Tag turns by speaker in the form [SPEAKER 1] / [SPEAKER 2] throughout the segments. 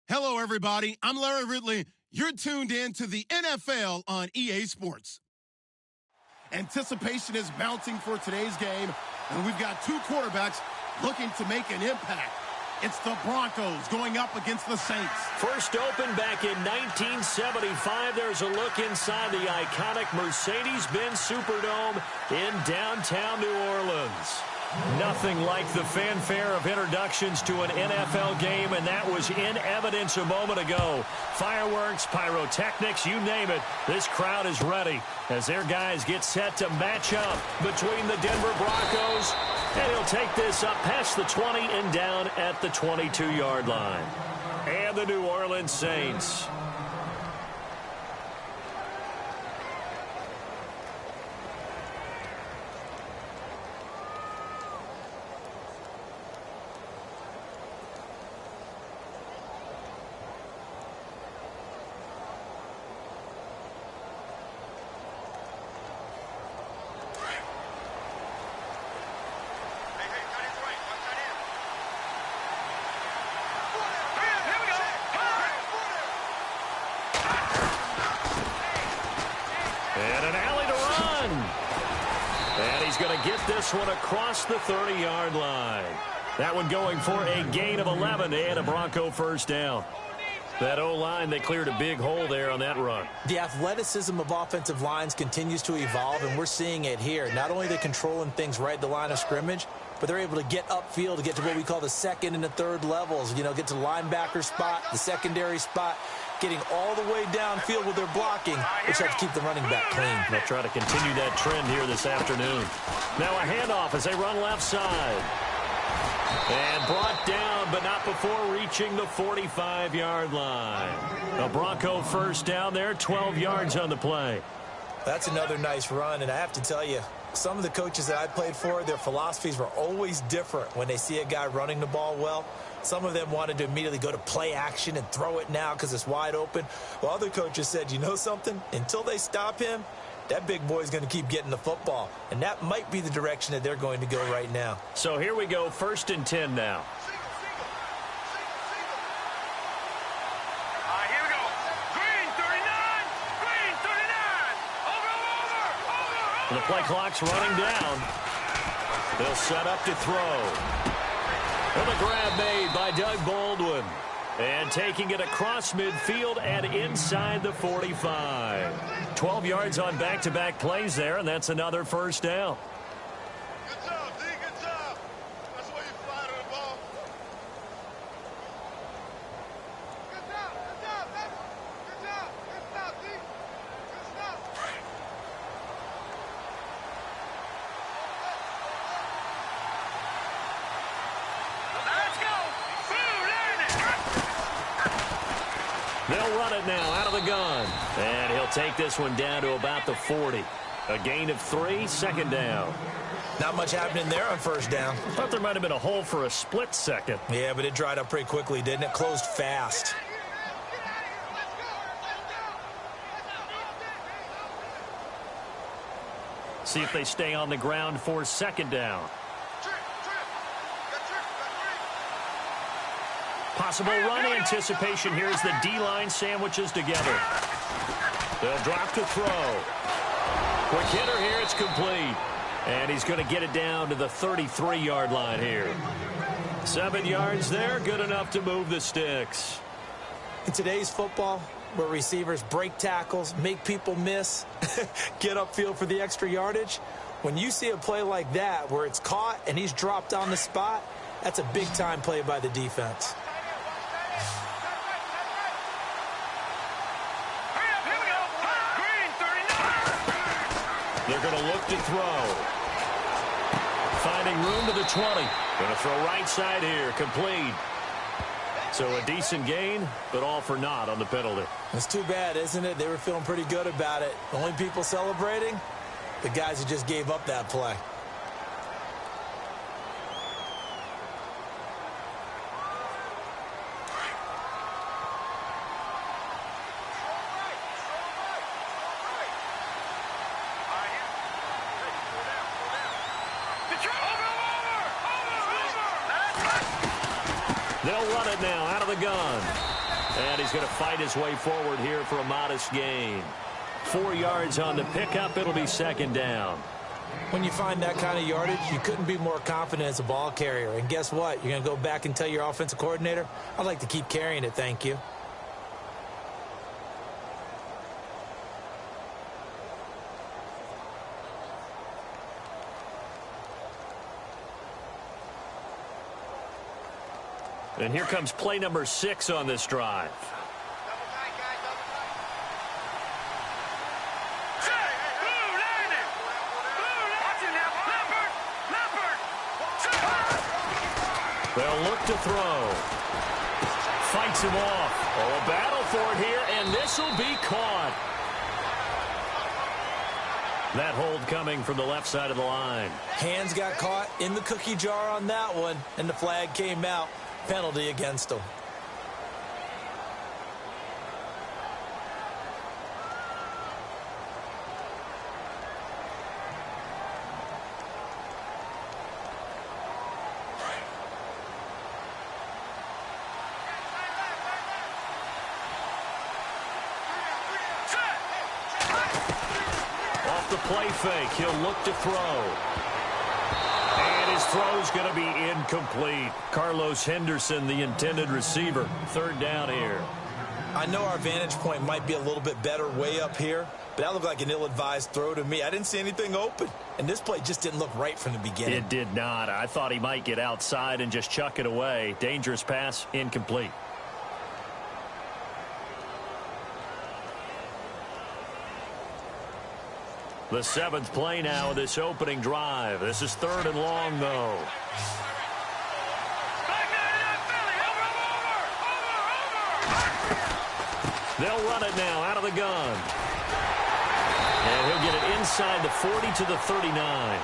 [SPEAKER 1] Hello, everybody. I'm Larry Ridley. You're tuned in to the NFL on EA Sports. Anticipation is mounting for today's game, and we've got two quarterbacks looking to make an impact. It's the Broncos going up against the Saints.
[SPEAKER 2] First opened back in 1975. There's a look inside the iconic Mercedes-Benz Superdome in downtown New Orleans. Nothing like the fanfare of introductions to an NFL game, and that was in evidence a moment ago. Fireworks, pyrotechnics, you name it. This crowd is ready as their guys get set to match up between the Denver Broncos, and he'll take this up past the 20 and down at the 22-yard line. And the New Orleans Saints. And an alley to run. And he's going to get this one across the 30-yard line. That one going for a gain of 11 and a Bronco first down. That O-line, they cleared a big hole there on that run.
[SPEAKER 3] The athleticism of offensive lines continues to evolve, and we're seeing it here. Not only are they controlling things right at the line of scrimmage, but they're able to get upfield to get to what we call the second and the third levels. You know, get to the linebacker spot, the secondary spot, getting all the way downfield with their blocking, which helps keep the running back clean.
[SPEAKER 2] They'll try to continue that trend here this afternoon. Now a handoff as they run left side. And brought down, but not before reaching the 45-yard line. A Bronco first down there, 12 yards on the play.
[SPEAKER 3] That's another nice run, and I have to tell you, some of the coaches that I played for, their philosophies were always different when they see a guy running the ball well. Some of them wanted to immediately go to play action and throw it now because it's wide open. While other coaches said, you know something? Until they stop him, that big boy's going to keep getting the football. And that might be the direction that they're going to go right now.
[SPEAKER 2] So here we go, 1st and 10 now.
[SPEAKER 4] Here we go. Green 39. Green 39. Over.
[SPEAKER 2] The play clock's running down. They'll set up to throw. And the grab made by Doug Baldwin. And taking it across midfield and inside the 45. 12 yards on back-to-back plays there, and that's another first down.
[SPEAKER 4] Good job, D. Good job. That's where you fly to the ball. Good job. Good job. Good job. Good stop, D. Good stop. Let's go.
[SPEAKER 2] They'll run it now out of the gun. And he'll take this one down to about the 40. A gain of 3, second down.
[SPEAKER 3] Not much happening there on first down.
[SPEAKER 2] Thought there might have been a hole for a split second.
[SPEAKER 3] Yeah, but it dried up pretty quickly, didn't it? Closed fast.
[SPEAKER 2] See if they stay on the ground for second down. Possible run anticipation here as the D-line sandwiches together. They'll drop to throw. Quick hitter here, it's complete. And he's going to get it down to the 33-yard line here. 7 yards there, good enough to move the sticks.
[SPEAKER 3] In today's football, where receivers break tackles, make people miss, get upfield for the extra yardage, when you see a play like that where it's caught and he's dropped on the spot, that's a big-time play by the defense.
[SPEAKER 2] They're going to look to throw. Finding room to the 20. Going to throw right side here, complete. So a decent gain, but all for naught on the penalty.
[SPEAKER 3] It's too bad, isn't it? They were feeling pretty good about it. The only people celebrating, the guys who just gave up that play.
[SPEAKER 2] They'll run it now out of the gun. And he's going to fight his way forward here for a modest gain. 4 yards on the pickup. It'll be second down.
[SPEAKER 3] When you find that kind of yardage, you couldn't be more confident as a ball carrier. And guess what? You're going to go back and tell your offensive coordinator, I'd like to keep carrying it, thank you.
[SPEAKER 2] And here comes play number 6 on this drive. They'll look to throw. Fights him off. Oh, a battle for it here, and this will be caught. That hold coming from the left side of the line.
[SPEAKER 3] Hands got caught in the cookie jar on that one, and the flag came out. Penalty against him.
[SPEAKER 2] Off the play fake, he'll look to throw. And his throw's going to be incomplete. Carlos Henderson, the intended receiver. Third down here.
[SPEAKER 3] I know our vantage point might be a little bit better way up here, but that looked like an ill-advised throw to me. I didn't see anything open, and this play just didn't look right from the beginning.
[SPEAKER 2] It did not. I thought he might get outside and just chuck it away. Dangerous pass, incomplete. The 7th play now of this opening drive. This is 3rd and long, though. They'll run it now out of the gun. And he'll get it inside the 40 to the 39.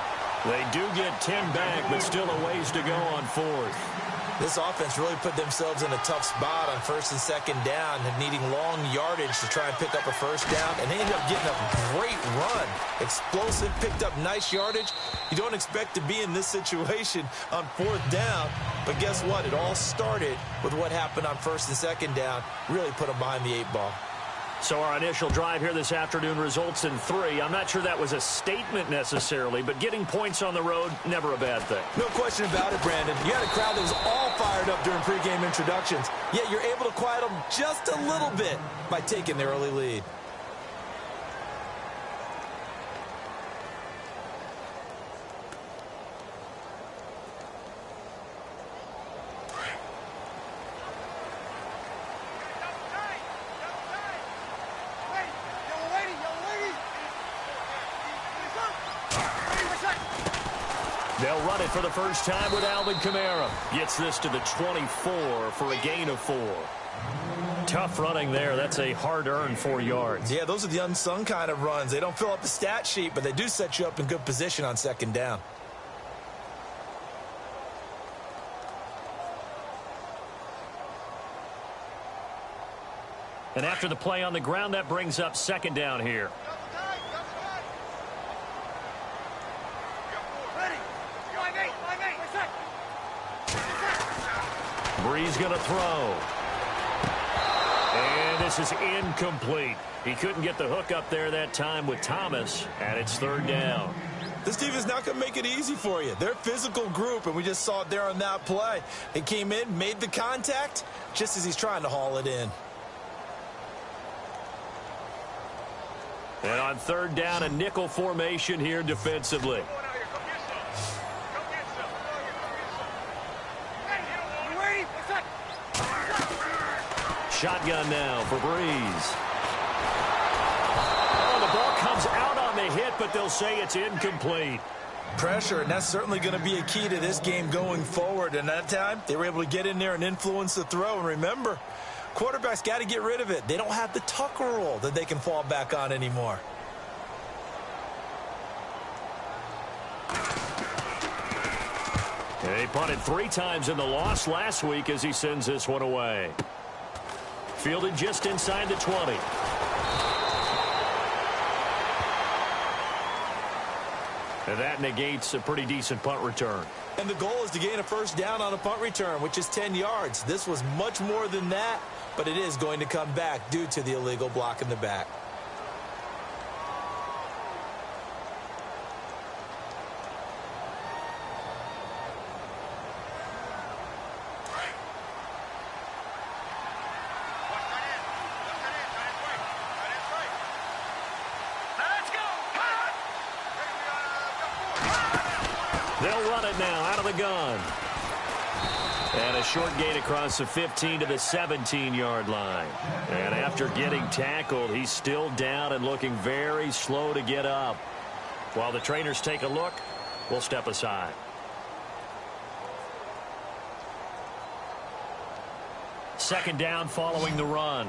[SPEAKER 2] They do get 10 back, but still a ways to go on 4th.
[SPEAKER 3] This offense really put themselves in a tough spot on 1st and 2nd down, and needing long yardage to try and pick up a 1st down, and they ended up getting a great run. Explosive, picked up nice yardage. You don't expect to be in this situation on 4th down, but guess what? It all started with what happened on 1st and 2nd down. Really put them behind the 8 ball.
[SPEAKER 2] So our initial drive here this afternoon results in 3. I'm not sure that was a statement necessarily, but getting points on the road, never a bad thing.
[SPEAKER 3] No question about it, Brandon. You had a crowd that was all fired up during pregame introductions, yet you're able to quiet them just a little bit by taking the early lead.
[SPEAKER 2] They'll run it for the first time with Alvin Kamara. Gets this to the 24 for a gain of 4. Tough running there. That's a hard-earned 4 yards.
[SPEAKER 3] Yeah, those are the unsung kind of runs. They don't fill up the stat sheet, but they do set you up in good position on 2nd down.
[SPEAKER 2] And after the play on the ground, that brings up 2nd down here. Breeze going to throw. And this is incomplete. He couldn't get the hook up there that time with Thomas, and it's 3rd down.
[SPEAKER 3] This team is not going to make it easy for you. They're a physical group, and we just saw it there on that play. He came in, made the contact, just as he's trying to haul it in.
[SPEAKER 2] And on 3rd down, a nickel formation here defensively. Shotgun now for Breeze. Oh, the ball comes out on the hit, but they'll say it's incomplete.
[SPEAKER 3] Pressure, and that's certainly going to be a key to this game going forward. And that time, they were able to get in there and influence the throw. And remember, quarterbacks got to get rid of it. They don't have the Tucker rule that they can fall back on anymore.
[SPEAKER 2] He punted 3 times in the loss last week as he sends this one away. Fielded just inside the 20. And that negates a pretty decent punt return.
[SPEAKER 3] And the goal is to gain a first down on a punt return, which is 10 yards. This was much more than that, but it is going to come back due to the illegal block in the back.
[SPEAKER 2] They'll run it now out of the gun. And a short gain across the 15 to the 17-yard line. And after getting tackled, he's still down and looking very slow to get up. While the trainers take a look, we'll step aside. Second down following the run.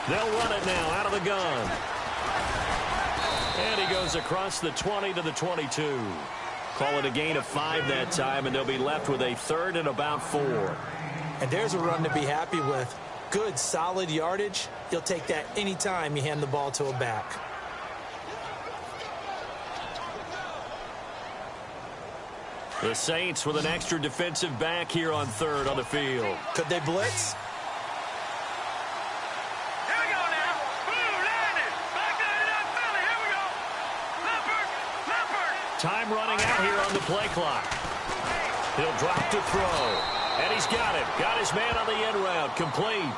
[SPEAKER 2] They'll run it now out of the gun. And he goes across the 20 to the 22. Call it a gain of 5 that time, and they'll be left with a third and about 4.
[SPEAKER 3] And there's a run to be happy with. Good, solid yardage. You'll take that any time you hand the ball to a back.
[SPEAKER 2] The Saints with an extra defensive back here on third on the field.
[SPEAKER 3] Could they blitz?
[SPEAKER 2] Time running out here on the play clock. He'll drop to throw. And he's got it. Got his man on the end route. Complete.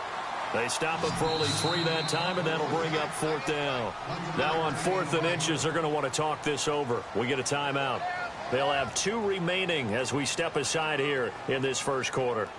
[SPEAKER 2] They stop him for only 3 that time, and that'll bring up 4th down. Now on 4th and inches, they're going to want to talk this over. We get a timeout. They'll have 2 remaining as we step aside here in this first quarter.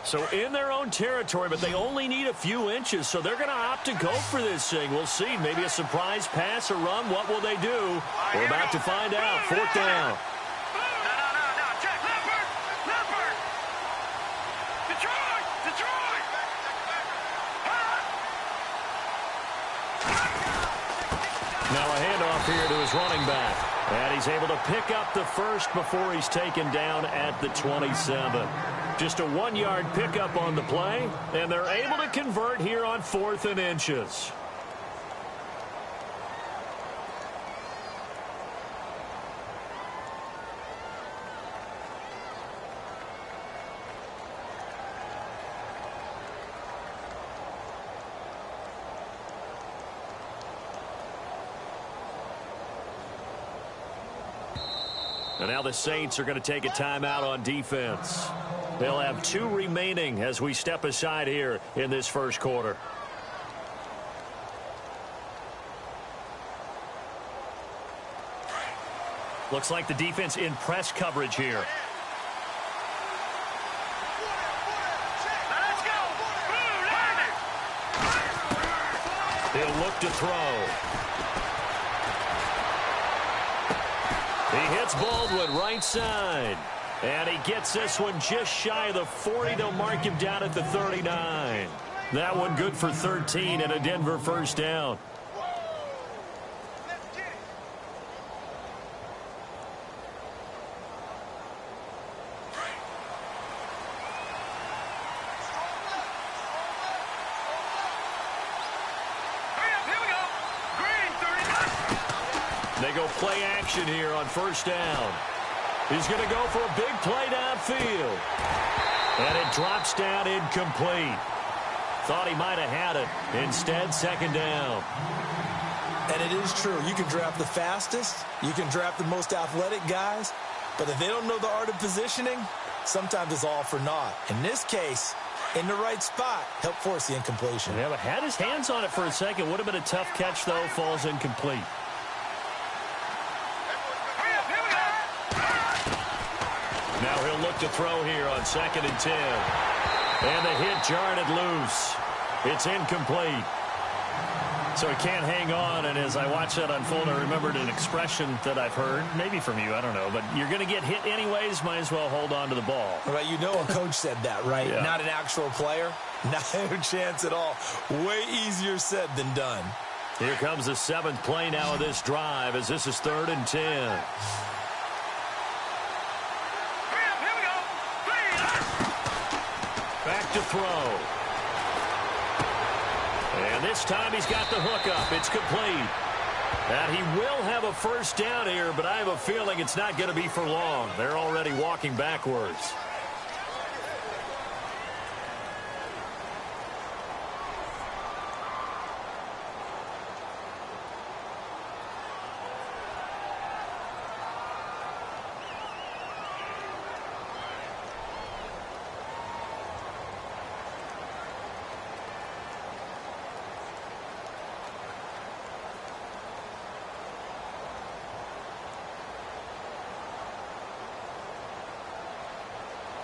[SPEAKER 2] So in their own territory, but they only need a few inches, so they're going to opt to go for this thing. We'll see. Maybe a surprise pass or run. What will they do? We're about to find out. 4th down. Now a handoff here to his running back. And he's able to pick up the first before he's taken down at the 27. Just a 1-yard pickup on the play, and they're able to convert here on 4th and inches. And now the Saints are going to take a timeout on defense. They'll have 2 remaining as we step aside here in this first quarter. Looks like the defense in press coverage here. He'll look to throw. He hits Baldwin right side. And he gets this one just shy of the 40. They'll mark him down at the 39. That one good for 13 and a Denver first down. They go play action here on first down. He's going to go for a big play downfield. And it drops down incomplete. Thought he might have had it. Instead, second down.
[SPEAKER 3] And it is true. You can draft the fastest. You can draft the most athletic guys. But if they don't know the art of positioning, sometimes it's all for naught. In this case, in the right spot, help force the incompletion.
[SPEAKER 2] Yeah, but had his hands on it for a second. Would have been a tough catch, though. Falls incomplete. Now he'll look to throw here on 2nd and 10. And the hit jarred it loose. It's incomplete. So he can't hang on, and as I watched that unfold, I remembered an expression that I've heard, maybe from you, I don't know, but you're going to get hit anyways, might as well hold on to the ball.
[SPEAKER 3] Right, you know a coach said that, right?
[SPEAKER 2] Yeah.
[SPEAKER 3] Not an actual player. No chance at all. Way easier said than done.
[SPEAKER 2] Here comes the 7th play now of this drive as this is 3rd and 10. Back to throw. And this time he's got the hook up. It's complete. And he will have a first down here, but I have a feeling it's not going to be for long. They're already walking backwards.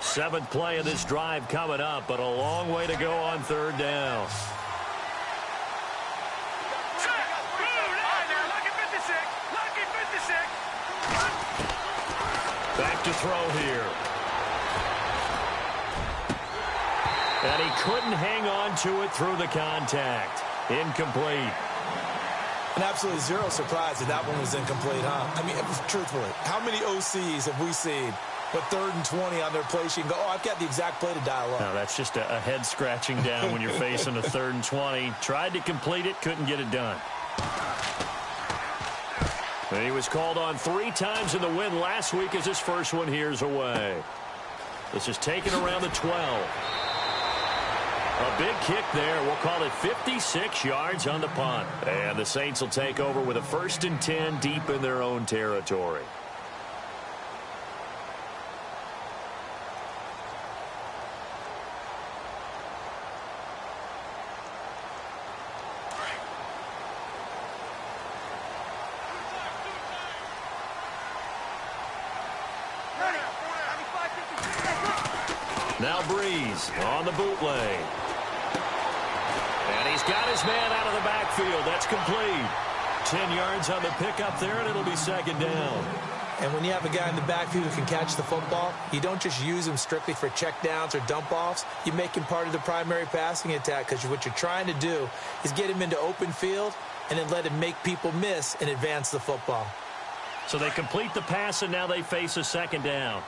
[SPEAKER 2] Seventh play of this drive coming up, but a long way to go on 3rd down. Back to throw here. And he couldn't hang on to it through the contact. Incomplete.
[SPEAKER 3] And absolutely zero surprise that that one was incomplete, huh? I mean, truthfully, how many OCs have we seen with 3rd and 20 on their play sheet and go, oh, I've got the exact play to dial up?
[SPEAKER 2] No, that's just a head scratching down when you're facing a 3rd and 20. Tried to complete it, couldn't get it done. And he was called on 3 times in the win last week as his first one here's away. This is taken around the 12. A big kick there. We'll call it 56 yards on the punt. And the Saints will take over with a 1st and 10 deep in their own territory. Now Breeze on the bootleg. And he's got his man out of the backfield. That's complete. 10 yards on the pickup there, and it'll be 2nd down.
[SPEAKER 3] And when you have a guy in the backfield who can catch the football, you don't just use him strictly for checkdowns or dump-offs. You make him part of the primary passing attack because what you're trying to do is get him into open field and then let him make people miss and advance the football.
[SPEAKER 2] So they complete the pass, and now they face a 2nd down.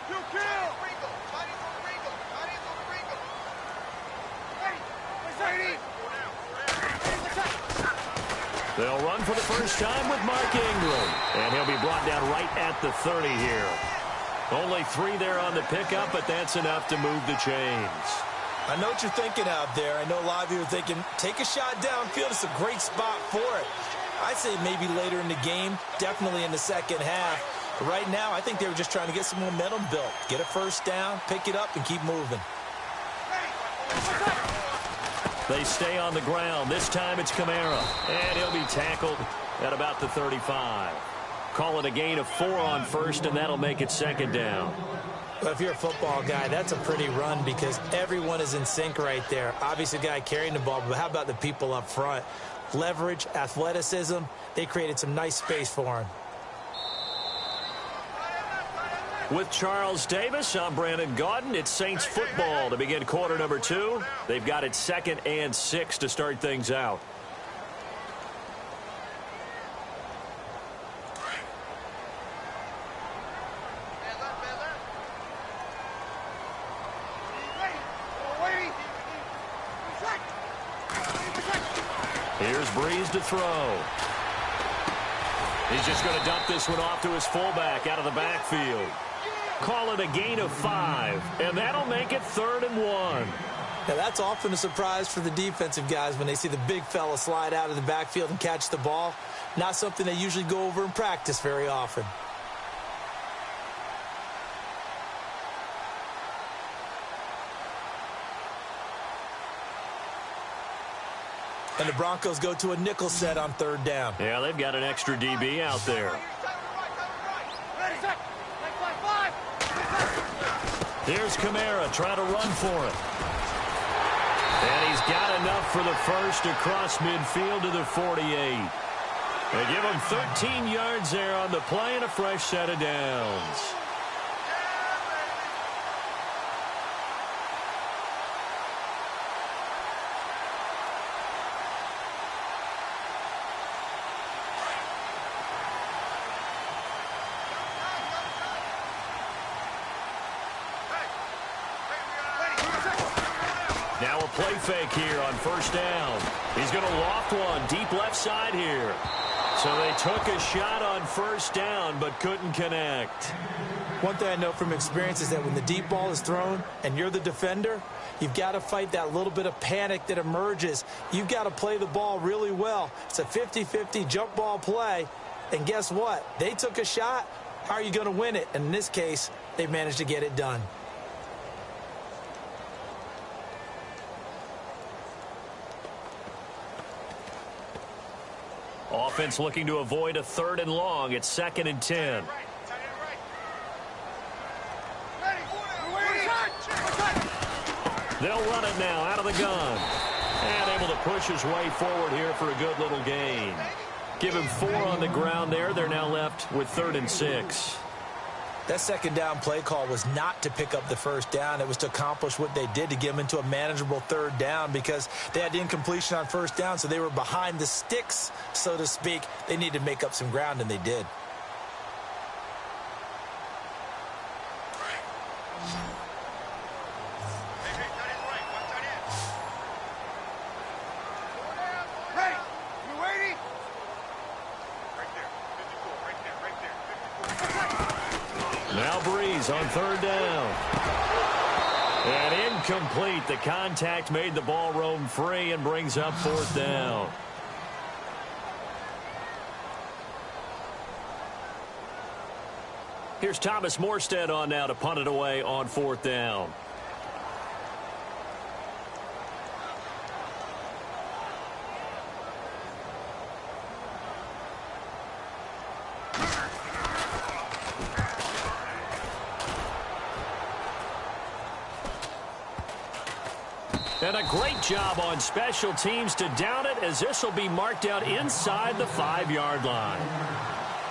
[SPEAKER 2] They'll run for the first time with Mark Ingram. And he'll be brought down right at the 30 here. Only 3 there on the pickup, but that's enough to move the chains.
[SPEAKER 3] I know what you're thinking out there. I know a lot of you are thinking, take a shot downfield. It's a great spot for it. I'd say maybe later in the game, definitely in the second half. But right now, I think they were just trying to get some momentum built. Get a first down, pick it up, and keep moving.
[SPEAKER 2] They stay on the ground. This time it's Kamara. And he'll be tackled at about the 35. Call it a gain of 4 on 1st, and that'll make it 2nd down.
[SPEAKER 3] But if you're a football guy, that's a pretty run because everyone is in sync right there. Obviously, the guy carrying the ball, but how about the people up front? Leverage, athleticism, they created some nice space for him.
[SPEAKER 2] With Charles Davis, I'm Brandon Gaudin. It's Saints football to begin quarter number 2. They've got it 2nd and 6 to start things out. Here's Breeze to throw. He's just going to dump this one off to his fullback out of the backfield. Call it a gain of 5, and that'll make it 3rd and 1.
[SPEAKER 3] Now, that's often a surprise for the defensive guys when they see the big fella slide out of the backfield and catch the ball. Not something they usually go over in practice very often. And the Broncos go to a nickel set on 3rd down.
[SPEAKER 2] Yeah, they've got an extra DB out there. Here's Kamara trying to run for it. And he's got enough for the first across midfield to the 48. They give him 13 yards there on the play and a fresh set of downs. Now a play fake here on first down. He's going to loft one deep left side here. So they took a shot on first down but couldn't connect.
[SPEAKER 3] One thing I know from experience is that when the deep ball is thrown and you're the defender, you've got to fight that little bit of panic that emerges. You've got to play the ball really well. It's a 50-50 jump ball play. And guess what? They took a shot. How are you going to win it? And in this case, they managed to get it done.
[SPEAKER 2] Offense looking to avoid a 3rd and long. It's 2nd and 10. They'll run it now out of the gun. And able to push his way forward here for a good little gain. Give him 4 on the ground there. They're now left with 3rd and 6.
[SPEAKER 3] That second down play call was not to pick up the first down. It was to accomplish what they did to get them into a manageable 3rd down because they had incompletion on first down, so they were behind the sticks, so to speak. They needed to make up some ground, and they did.
[SPEAKER 2] On 3rd down. And incomplete. The contact made the ball roam free and brings up 4th down. Here's Thomas Morstead on now to punt it away on 4th down. And a great job on special teams to down it, as this will be marked out inside the 5-yard line.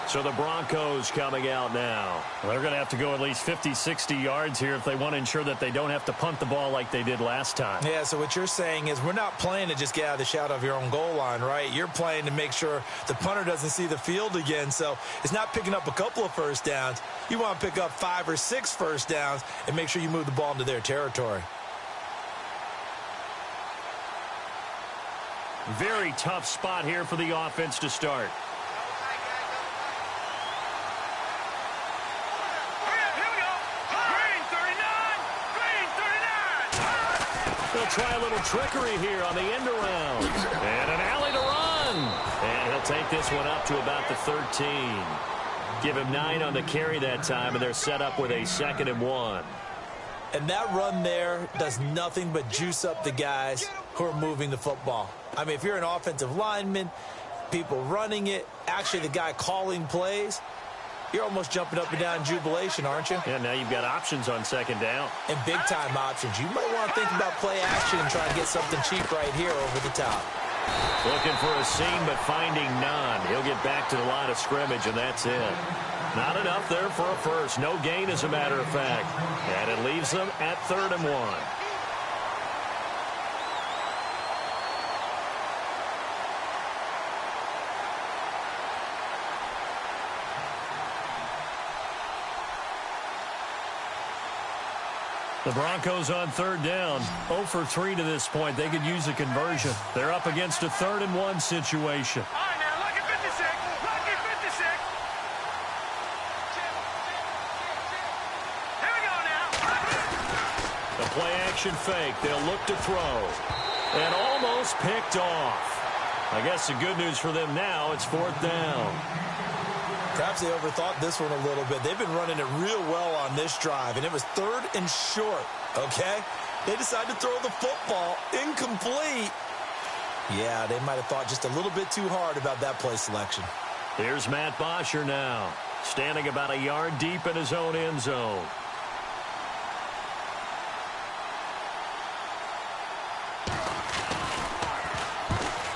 [SPEAKER 2] So the Broncos coming out now.
[SPEAKER 5] Well, they're going to have to go at least 50, 60 yards here if they want to ensure that they don't have to punt the ball like they did last time.
[SPEAKER 3] Yeah, so what you're saying is we're not playing to just get out of the shadow of your own goal line, right? You're playing to make sure the punter doesn't see the field again. So it's not picking up a couple of first downs. You want to pick up 5 or 6 first downs and make sure you move the ball into their territory.
[SPEAKER 2] Very tough spot here for the offense to start. They'll try a little trickery here on the end around. And an alley to run. And he'll take this one up to about the 13. Give him 9 on the carry that time, and they're set up with a 2nd and 1.
[SPEAKER 3] And that run there does nothing but juice up the guys who are moving the football. I mean, if you're an offensive lineman, people running it, actually the guy calling plays, you're almost jumping up and down in jubilation, aren't you?
[SPEAKER 2] Yeah, now you've got options on 2nd down.
[SPEAKER 3] And big-time options. You might want to think about play action and try to get something cheap right here over the top.
[SPEAKER 2] Looking for a seam, but finding none. He'll get back to the line of scrimmage, and that's it. Not enough there for a first. No gain, as a matter of fact. And it leaves them at 3rd and 1.
[SPEAKER 5] The Broncos on 3rd down. 0 for 3 to this point. They could use a conversion. They're up against a 3rd and 1 situation.
[SPEAKER 4] All right, now, look at 56. Look at 56. Here we go now.
[SPEAKER 2] The play action fake. They'll look to throw. And almost picked off. I guess the good news for them now, it's 4th down.
[SPEAKER 3] Perhaps they overthought this one a little bit. They've been running it real well on this drive, and it was 3rd and short, okay? They decided to throw the football incomplete. Yeah, they might have thought just a little bit too hard about that play selection.
[SPEAKER 2] Here's Matt Bosher now, standing about a yard deep in his own end zone.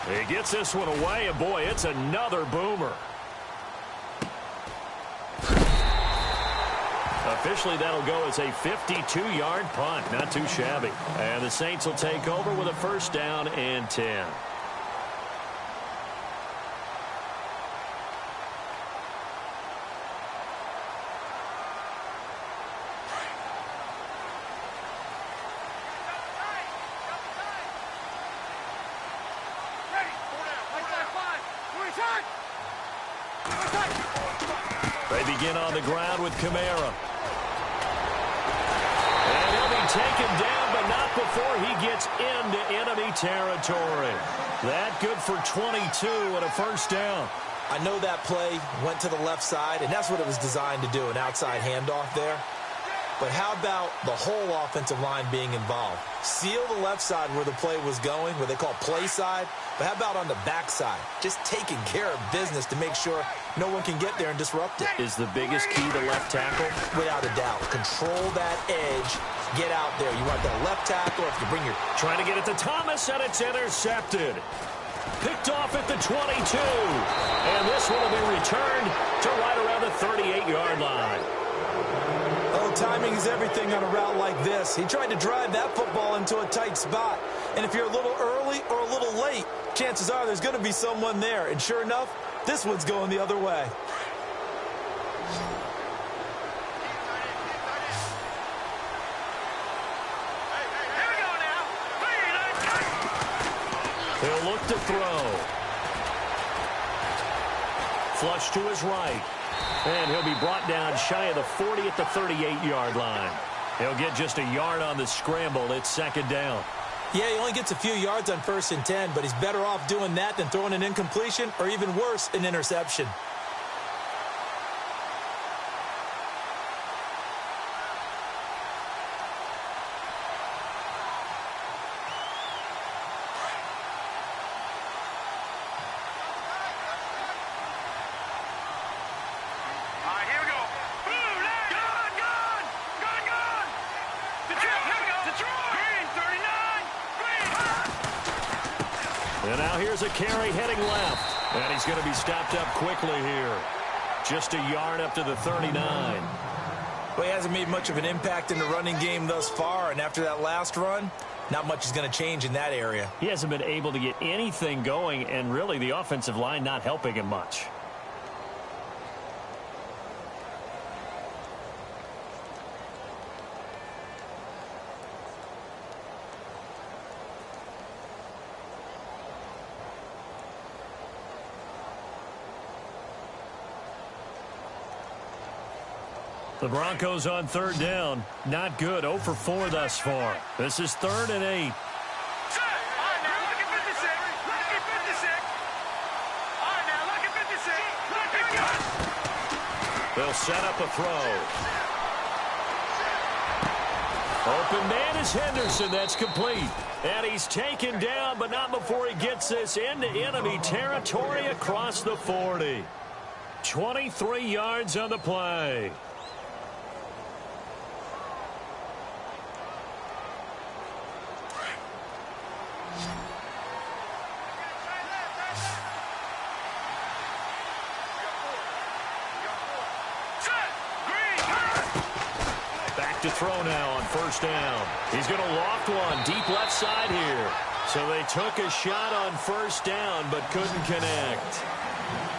[SPEAKER 2] He gets this one away, and boy, it's another boomer. Officially, that'll go as a 52-yard punt. Not too shabby. And the Saints will take over with a first down and 10. They begin on the ground with Kamara. And he'll be taken down, but not before he gets into enemy territory. That good for 22 and a first down.
[SPEAKER 3] I know that play went to the left side, and that's what it was designed to do, an outside handoff there. But how about the whole offensive line being involved? Seal the left side where the play was going, where they call play side. But how about on the backside? Just taking care of business to make sure no one can get there and disrupt it.
[SPEAKER 2] Is the biggest key to left tackle?
[SPEAKER 3] Without a doubt. Control that edge. Get out there. You want that left tackle. If you bring your...
[SPEAKER 2] Trying to get it to Thomas, and it's intercepted. Picked off at the 22. And this one will be returned to right around the 38-yard line.
[SPEAKER 3] Oh, timing is everything on a route like this. He tried to drive that football into a tight spot. And if you're a little early or a little late, chances are there's going to be someone there. And sure enough, this one's going the other way.
[SPEAKER 2] He'll look to throw. Flush to his right. And he'll be brought down shy of the 40 at the 38-yard line. He'll get just a yard on the scramble. It's second down.
[SPEAKER 3] Yeah, he only gets a few yards on 1st and 10, but he's better off doing that than throwing an incompletion or even worse, an interception.
[SPEAKER 2] And now here's a carry heading left. And he's going to be stopped up quickly here. Just a yard up to the 39.
[SPEAKER 3] Well, he hasn't made much of an impact in the running game thus far. And after that last run, not much is going to change in that area.
[SPEAKER 2] He hasn't been able to get anything going, and really the offensive line not helping him much. The Broncos on third down. Not good. 0 for 4 thus far. This is 3rd and 8. They'll set up a throw. Open man is Henderson. That's complete. And he's taken down, but not before he gets this into enemy territory across the 40. 23 yards on the play. To throw now on first down. He's going to loft one deep left side here. So they took a shot on first down but couldn't connect.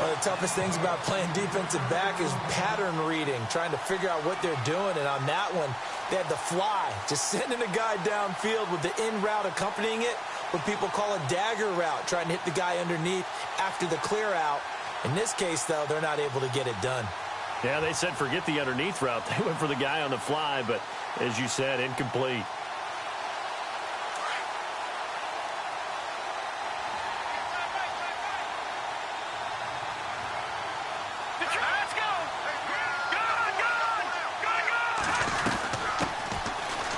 [SPEAKER 3] One of the toughest things about playing defensive back is pattern reading, trying to figure out what they're doing. And on that one, they had the fly, just sending a guy downfield with the in route accompanying it, what people call a dagger route, trying to hit the guy underneath after the clear out. In this case, though, they're not able to get it done.
[SPEAKER 2] Yeah, they said forget the underneath route. They went for the guy on the fly, but as you said, incomplete.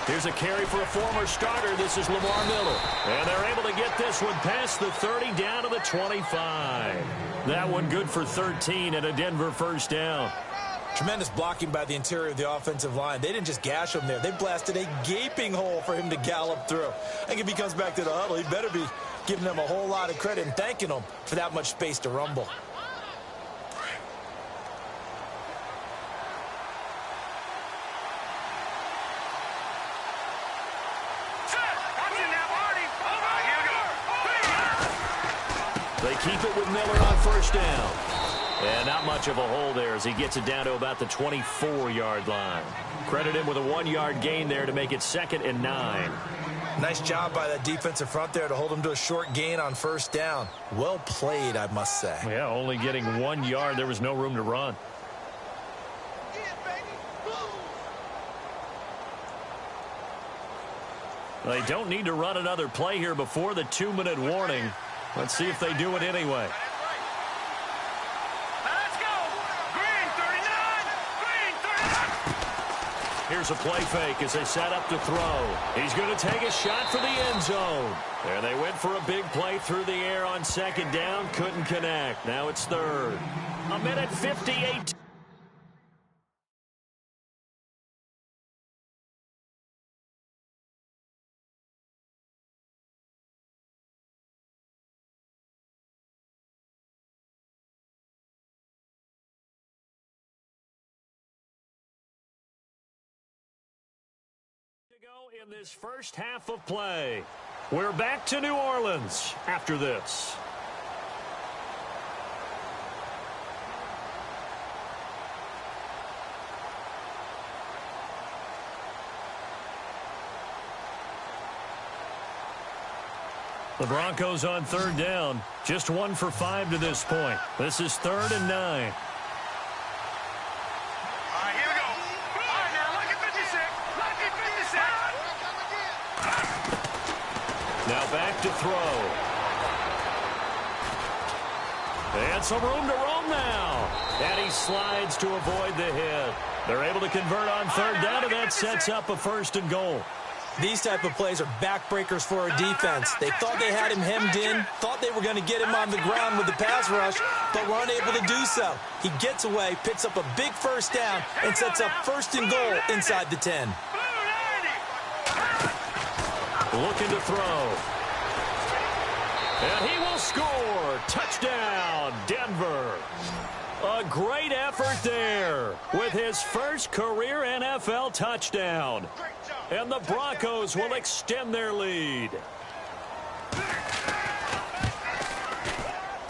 [SPEAKER 2] Here's a carry for a former starter. This is Lamar Miller. And they're able to get this one past the 30 down to the 25. That one good for 13 and a Denver first down.
[SPEAKER 3] Tremendous blocking by the interior of the offensive line. They didn't just gash him there. They blasted a gaping hole for him to gallop through. I think if he comes back to the huddle, he better be giving them a whole lot of credit and thanking them for that much space to rumble.
[SPEAKER 2] They keep it with Miller on first down. And not much of a hole there as he gets it down to about the 24-yard line. Credit him with a 1-yard gain there to make it 2nd and 9.
[SPEAKER 3] Nice job by that defensive front there to hold him to a short gain on first down. Well played, I must say.
[SPEAKER 5] Yeah, only getting 1 yard. There was no room to run. They don't need to run another play here before the 2-minute warning. Let's see if they do it anyway.
[SPEAKER 4] Let's go! Green 39! Green 39!
[SPEAKER 2] Here's a play fake as they set up to throw. He's going to take a shot for the end zone. There they went for a big play through the air on 2nd down. Couldn't connect. Now it's 3rd. 1:58. To go in this first half of play. We're back to New Orleans after this.
[SPEAKER 5] The Broncos on 3rd down. Just 1 for 5 to this point. This is 3rd and 9.
[SPEAKER 2] Now back to throw. And some room to roam now. And he slides to avoid the hit. They're able to convert on 3rd down, and that sets up a 1st and goal.
[SPEAKER 3] These type of plays are backbreakers for our defense. They thought they had him hemmed in, thought they were going to get him on the ground with the pass rush, but were unable to do so. He gets away, picks up a big 1st down, and sets up 1st and goal inside the 10.
[SPEAKER 2] Looking to throw. And he will score. Touchdown, Denver. A great effort there with his first career NFL touchdown. And the Broncos will extend their lead.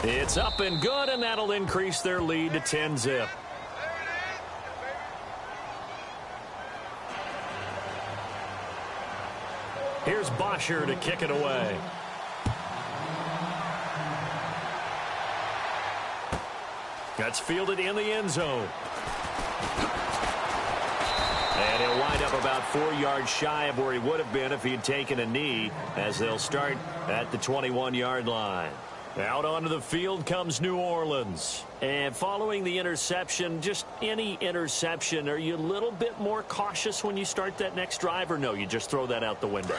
[SPEAKER 2] It's up and good, and that'll increase their lead to 10-zip. Here's Bosher to kick it away. That's fielded in the end zone. And he'll wind up about 4 yards shy of where he would have been if he had taken a knee, as they'll start at the 21-yard line. Out onto the field comes New Orleans. And following the interception, just any interception, are you a little bit more cautious when you start that next drive, or no, you just throw that out the window?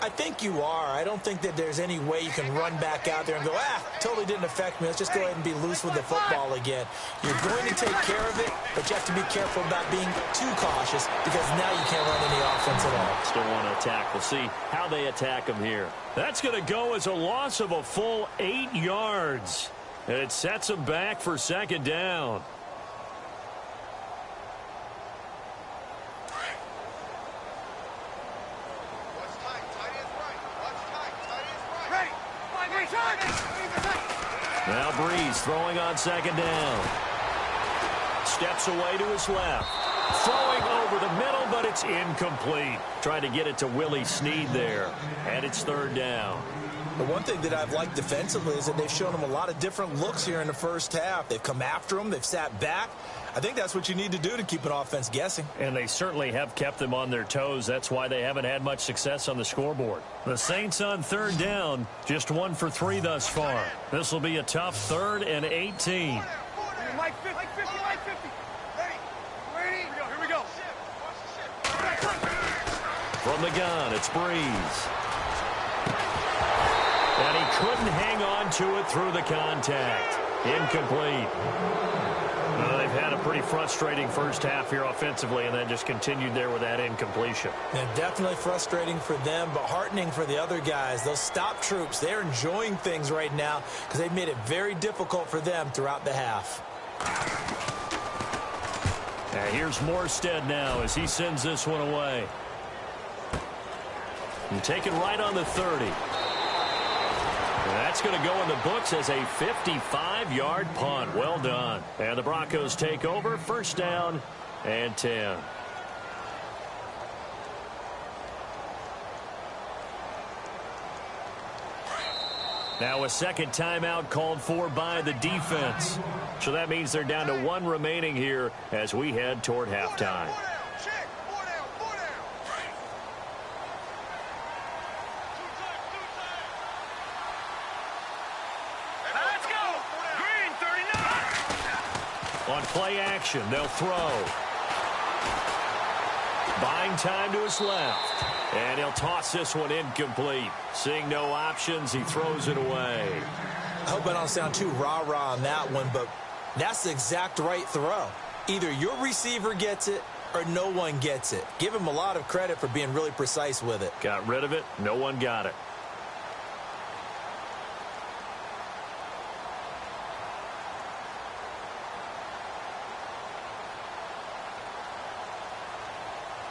[SPEAKER 3] I think you are. I don't think that there's any way you can run back out there and go, totally didn't affect me. Let's just go ahead and be loose with the football again. You're going to take care of it, but you have to be careful about being too cautious because now you can't run any offense at all.
[SPEAKER 2] Still want to attack. We'll see how they attack him here. That's going to go as a loss of a full 8 yards. And it sets him back for 2nd down. Now Breeze throwing on 2nd down. Steps away to his left. Throwing over the middle, but it's incomplete. Trying to get it to Willie Snead there. And it's 3rd down.
[SPEAKER 3] The one thing that I've liked defensively is that they've shown him a lot of different looks here in the first half. They've come after him. They've sat back. I think that's what you need to do to keep an offense guessing.
[SPEAKER 5] And they certainly have kept them on their toes. That's why they haven't had much success on the scoreboard. The Saints on 3rd down, just 1 for 3 thus far. This will be a tough 3rd and 18.
[SPEAKER 4] Mike 50, Mike 50, Mike 50. Ready? Here we go.
[SPEAKER 2] From the gun, it's Breeze. And he couldn't hang on to it through the contact.
[SPEAKER 5] Incomplete. Well, they've had a pretty frustrating first half here offensively, and then just continued there with that incompletion.
[SPEAKER 3] And definitely frustrating for them, but heartening for the other guys. Those stop troops, they're enjoying things right now because they've made it very difficult for them throughout the half.
[SPEAKER 5] And here's Morstead now as he sends this one away. And take it right on the 30. And that's going to go in the books as a 55-yard punt. Well done. And the Broncos take over, first down and 10. Now a second timeout called for by the defense. So that means they're down to one remaining here as we head toward halftime.
[SPEAKER 4] Let's go! Green 39!
[SPEAKER 5] On play action, they'll throw. Buying time to his left. And he'll toss this one incomplete. Seeing no options, he throws it away.
[SPEAKER 3] I hope I don't sound too rah-rah on that one, but that's the exact right throw. Either your receiver gets it or no one gets it. Give him a lot of credit for being really precise with it.
[SPEAKER 5] Got rid of it. No one got it.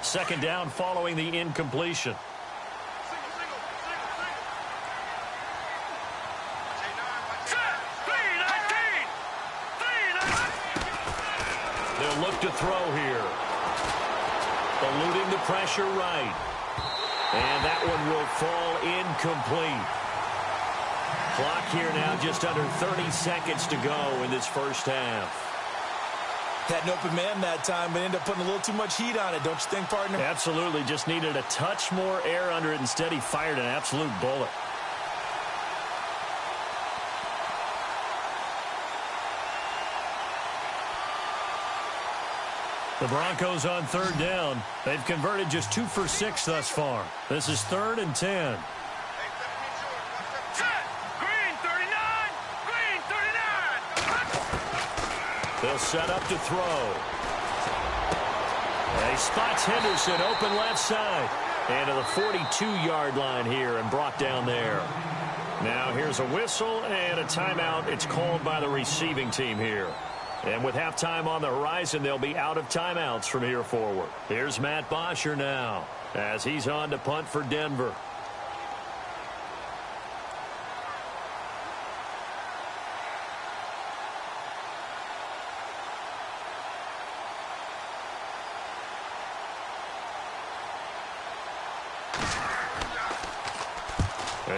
[SPEAKER 5] Second down following the incompletion. They'll look to throw here. Eluding the pressure right. And that one will fall incomplete. Clock here now just under 30 seconds to go in this first half.
[SPEAKER 3] Had an open man that time, but ended up putting a little too much heat on it, don't you think, partner?
[SPEAKER 5] Absolutely. Just needed a touch more air under it. Instead, he fired an absolute bullet. The Broncos on third down. They've converted just 2 for 6 thus far. This is 3rd and 10. They'll set up to throw. And he spots Henderson open left side. And to the 42-yard line here and brought down there. Now here's a whistle and a timeout. It's called by the receiving team here. And with halftime on the horizon, they'll be out of timeouts from here forward. Here's Matt Bosher now as he's on to punt for Denver.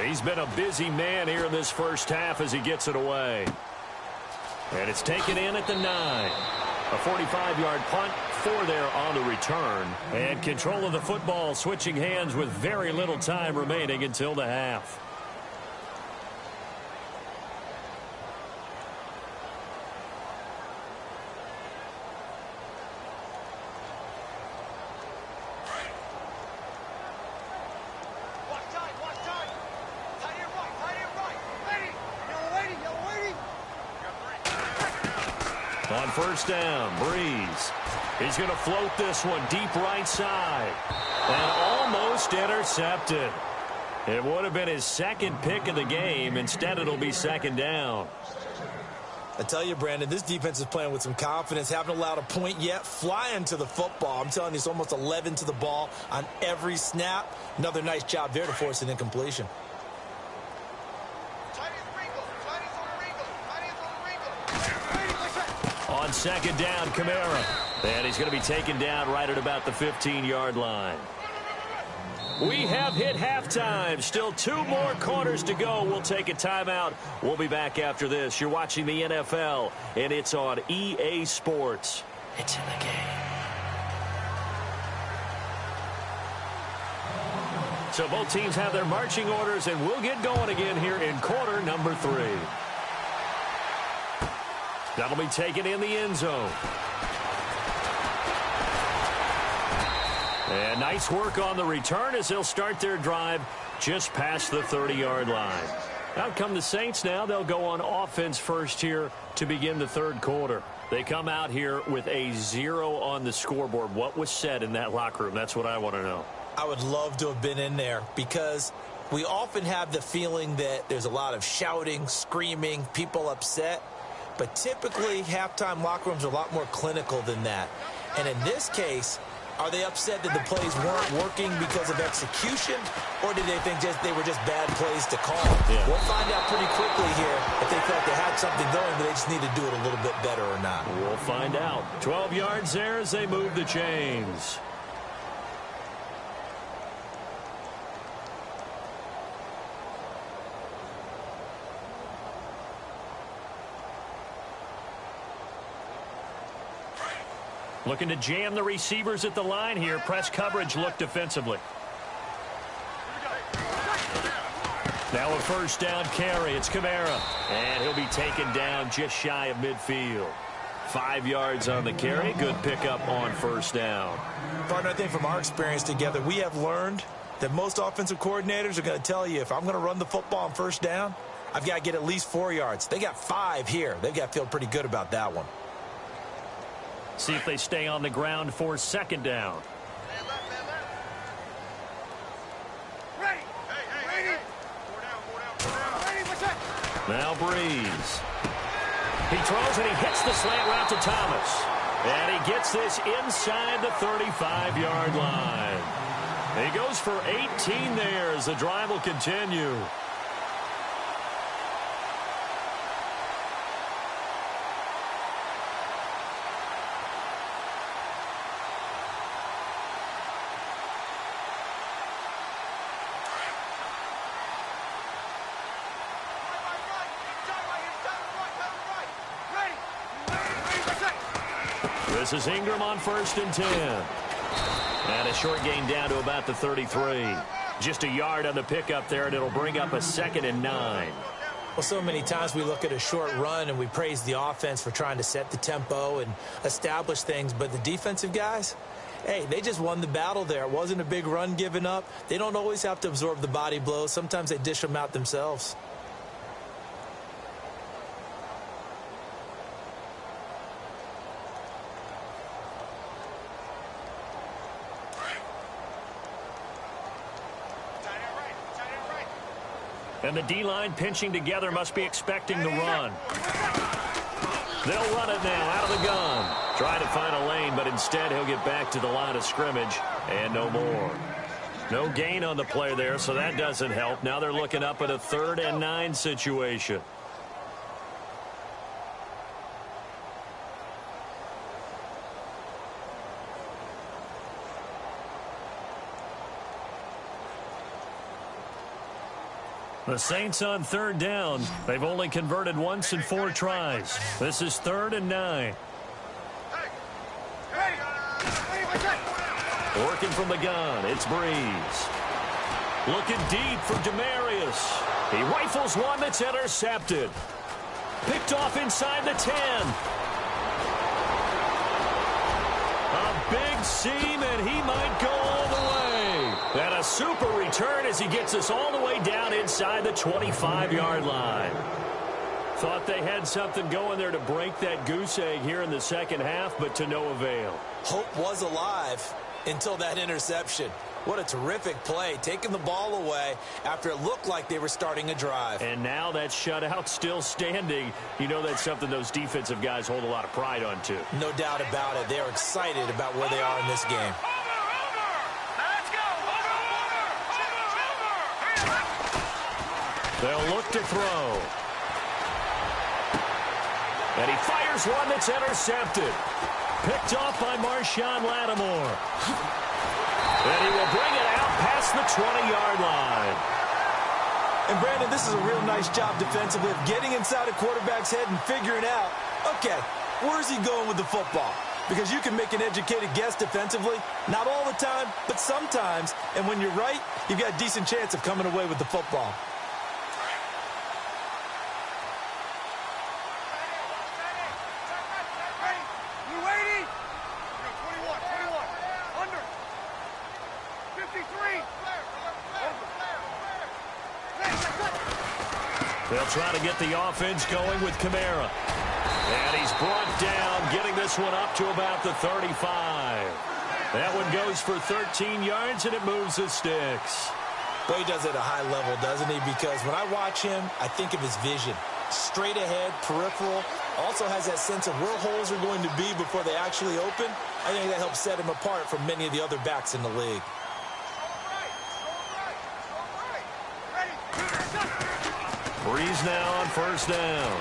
[SPEAKER 5] He's been a busy man here in this first half as he gets it away. And it's taken in at the 9. A 45-yard punt, 4 there on the return. And control of the football switching hands with very little time remaining until the half. On first down, Breeze. He's going to float this one deep right side. And almost intercepted. It would have been his second pick of the game. Instead, it'll be second down.
[SPEAKER 3] I tell you, Brandon, this defense is playing with some confidence. Haven't allowed a point yet. Flying to the football. I'm telling you, it's almost 11 to the ball on every snap. Another nice job there to force an incompletion.
[SPEAKER 5] On second down, Kamara. And he's going to be taken down right at about the 15-yard line. We have hit halftime. Still 2 more quarters to go. We'll take a timeout. We'll be back after this. You're watching the NFL, and it's on EA Sports. It's in the game. So both teams have their marching orders, and we'll get going again here in quarter number 3. That'll be taken in the end zone. And nice work on the return as they'll start their drive just past the 30-yard line.
[SPEAKER 2] Out come the Saints now. They'll go on offense first here to begin the third quarter. They come out here with a 0 on the scoreboard. What was said in that locker room? That's what I want to know.
[SPEAKER 3] I would love to have been in there because we often have the feeling that there's a lot of shouting, screaming, people upset. But typically, halftime locker rooms are a lot more clinical than that. And in this case, are they upset that the plays weren't working because of execution, or did they think they were just bad plays to call?
[SPEAKER 2] Yeah.
[SPEAKER 3] We'll find out pretty quickly here if they felt they had something going, but they just need to do it a little bit better or not.
[SPEAKER 2] We'll find out. 12 yards there as they move the chains. Looking to jam the receivers at the line here. Press coverage look defensively. Now a first down carry. It's Kamara. And he'll be taken down just shy of midfield. 5 yards on the carry. Good pickup on first down.
[SPEAKER 3] Partner, I think from our experience together, we have learned that most offensive coordinators are going to tell you, if I'm going to run the football on first down, I've got to get at least 4 yards. They got 5 here. They've got to feel pretty good about that one.
[SPEAKER 2] See if they stay on the ground for second down. Now Breeze. He throws and he hits the slant route to Thomas. And he gets this inside the 35-yard line. He goes for 18 there as the drive will continue. This is Ingram on 1st and 10. And a short gain down to about the 33. Just a yard on the pickup there, and it'll bring up a 2nd and 9.
[SPEAKER 3] Well, so many times we look at a short run and we praise the offense for trying to set the tempo and establish things, but the defensive guys, hey, they just won the battle there. It wasn't a big run given up. They don't always have to absorb the body blows. Sometimes they dish them out themselves.
[SPEAKER 2] And the D-line pinching together must be expecting the run. They'll run it now out of the gun. Try to find a lane, but instead he'll get back to the line of scrimmage and no more. No gain on the play there, so that doesn't help. Now they're looking up at a 3rd and 9 situation. The Saints on 3rd down. They've only converted once in 4 tries. This is 3rd and 9. Working from the gun, it's Breeze. Looking deep for Demarius. He rifles one that's intercepted. Picked off inside the 10. A big seam, and he might go all the way. And a super return as he gets us all the way down inside the 25-yard line. Thought they had something going there to break that goose egg here in the second half, but to no avail.
[SPEAKER 3] Hope was alive until that interception. What a terrific play, taking the ball away after it looked like they were starting a drive.
[SPEAKER 2] And now that shutout still standing. You know that's something those defensive guys hold a lot of pride on, too.
[SPEAKER 3] No doubt about it. They're excited about where they are in this game.
[SPEAKER 2] They'll look to throw. And he fires one that's intercepted. Picked off by Marshawn Lattimore. And he will bring it out past the 20-yard line.
[SPEAKER 3] And, Brandon, this is a real nice job defensively of getting inside a quarterback's head and figuring out, okay, where's he going with the football? Because you can make an educated guess defensively. Not all the time, but sometimes. And when you're right, you've got a decent chance of coming away with the football.
[SPEAKER 2] They'll try to get the offense going with Kamara. And he's brought down, getting this one up to about the 35. That one goes for 13 yards, and it moves the sticks.
[SPEAKER 3] Well, he does it at a high level, doesn't he? Because when I watch him, I think of his vision. Straight ahead, peripheral. Also has that sense of where holes are going to be before they actually open. I think that helps set him apart from many of the other backs in the league.
[SPEAKER 2] Breeze now on first down.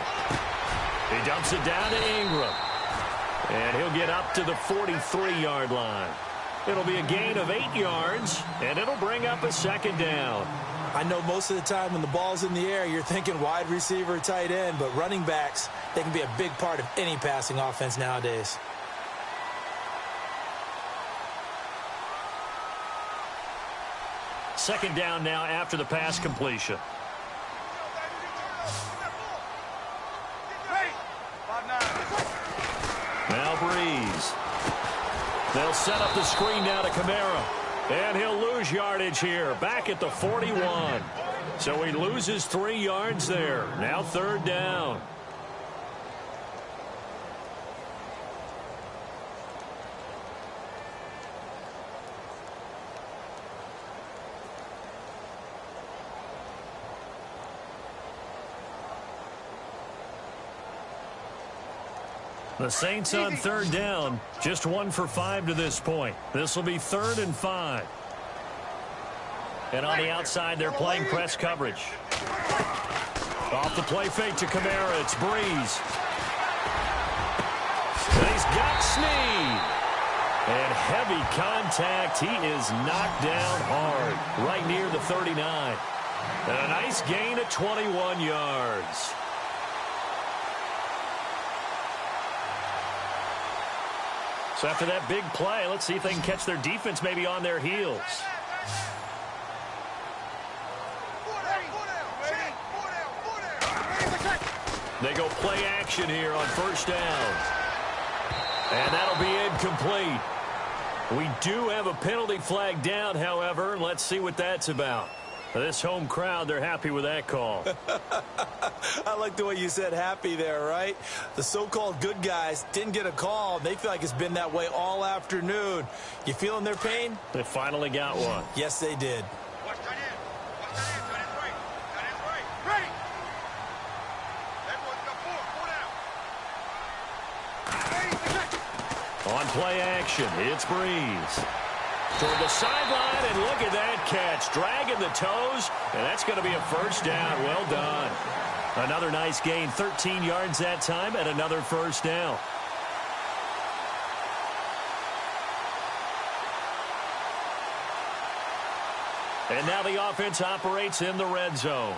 [SPEAKER 2] He dumps it down to Ingram. And he'll get up to the 43-yard line. It'll be a gain of 8 yards, and it'll bring up a second down.
[SPEAKER 3] I know most of the time when the ball's in the air, you're thinking wide receiver, tight end, but running backs, they can be a big part of any passing offense nowadays.
[SPEAKER 2] Second down now after the pass completion. Now Breeze. They'll set up the screen now to Kamara. And he'll lose yardage here, back at the 41. So he loses 3 yards there. Now third down. The Saints on third down, just 1 for 5 to this point. This will be 3rd and 5. And on the outside, they're playing press coverage. Off the play fake to Kamara, it's Breeze. And he's got Snead. And heavy contact, he is knocked down hard, right near the 39. And a nice gain of 21 yards. So after that big play, let's see if they can catch their defense maybe on their heels. They go play action here on first down. And that'll be incomplete. We do have a penalty flag down, however. Let's see what that's about. This home crowd, they're happy with that call.
[SPEAKER 3] I like the way you said happy there, right? The so-called good guys didn't get a call. They feel like it's been that way all afternoon. You feeling their pain?
[SPEAKER 2] They finally got one.
[SPEAKER 3] Yes, they did.
[SPEAKER 2] On play action, it's Breeze. Toward the sideline, and look at that catch. Dragging the toes, and that's going to be a first down. Well done. Another nice gain, 13 yards that time, and another first down. And now the offense operates in the red zone.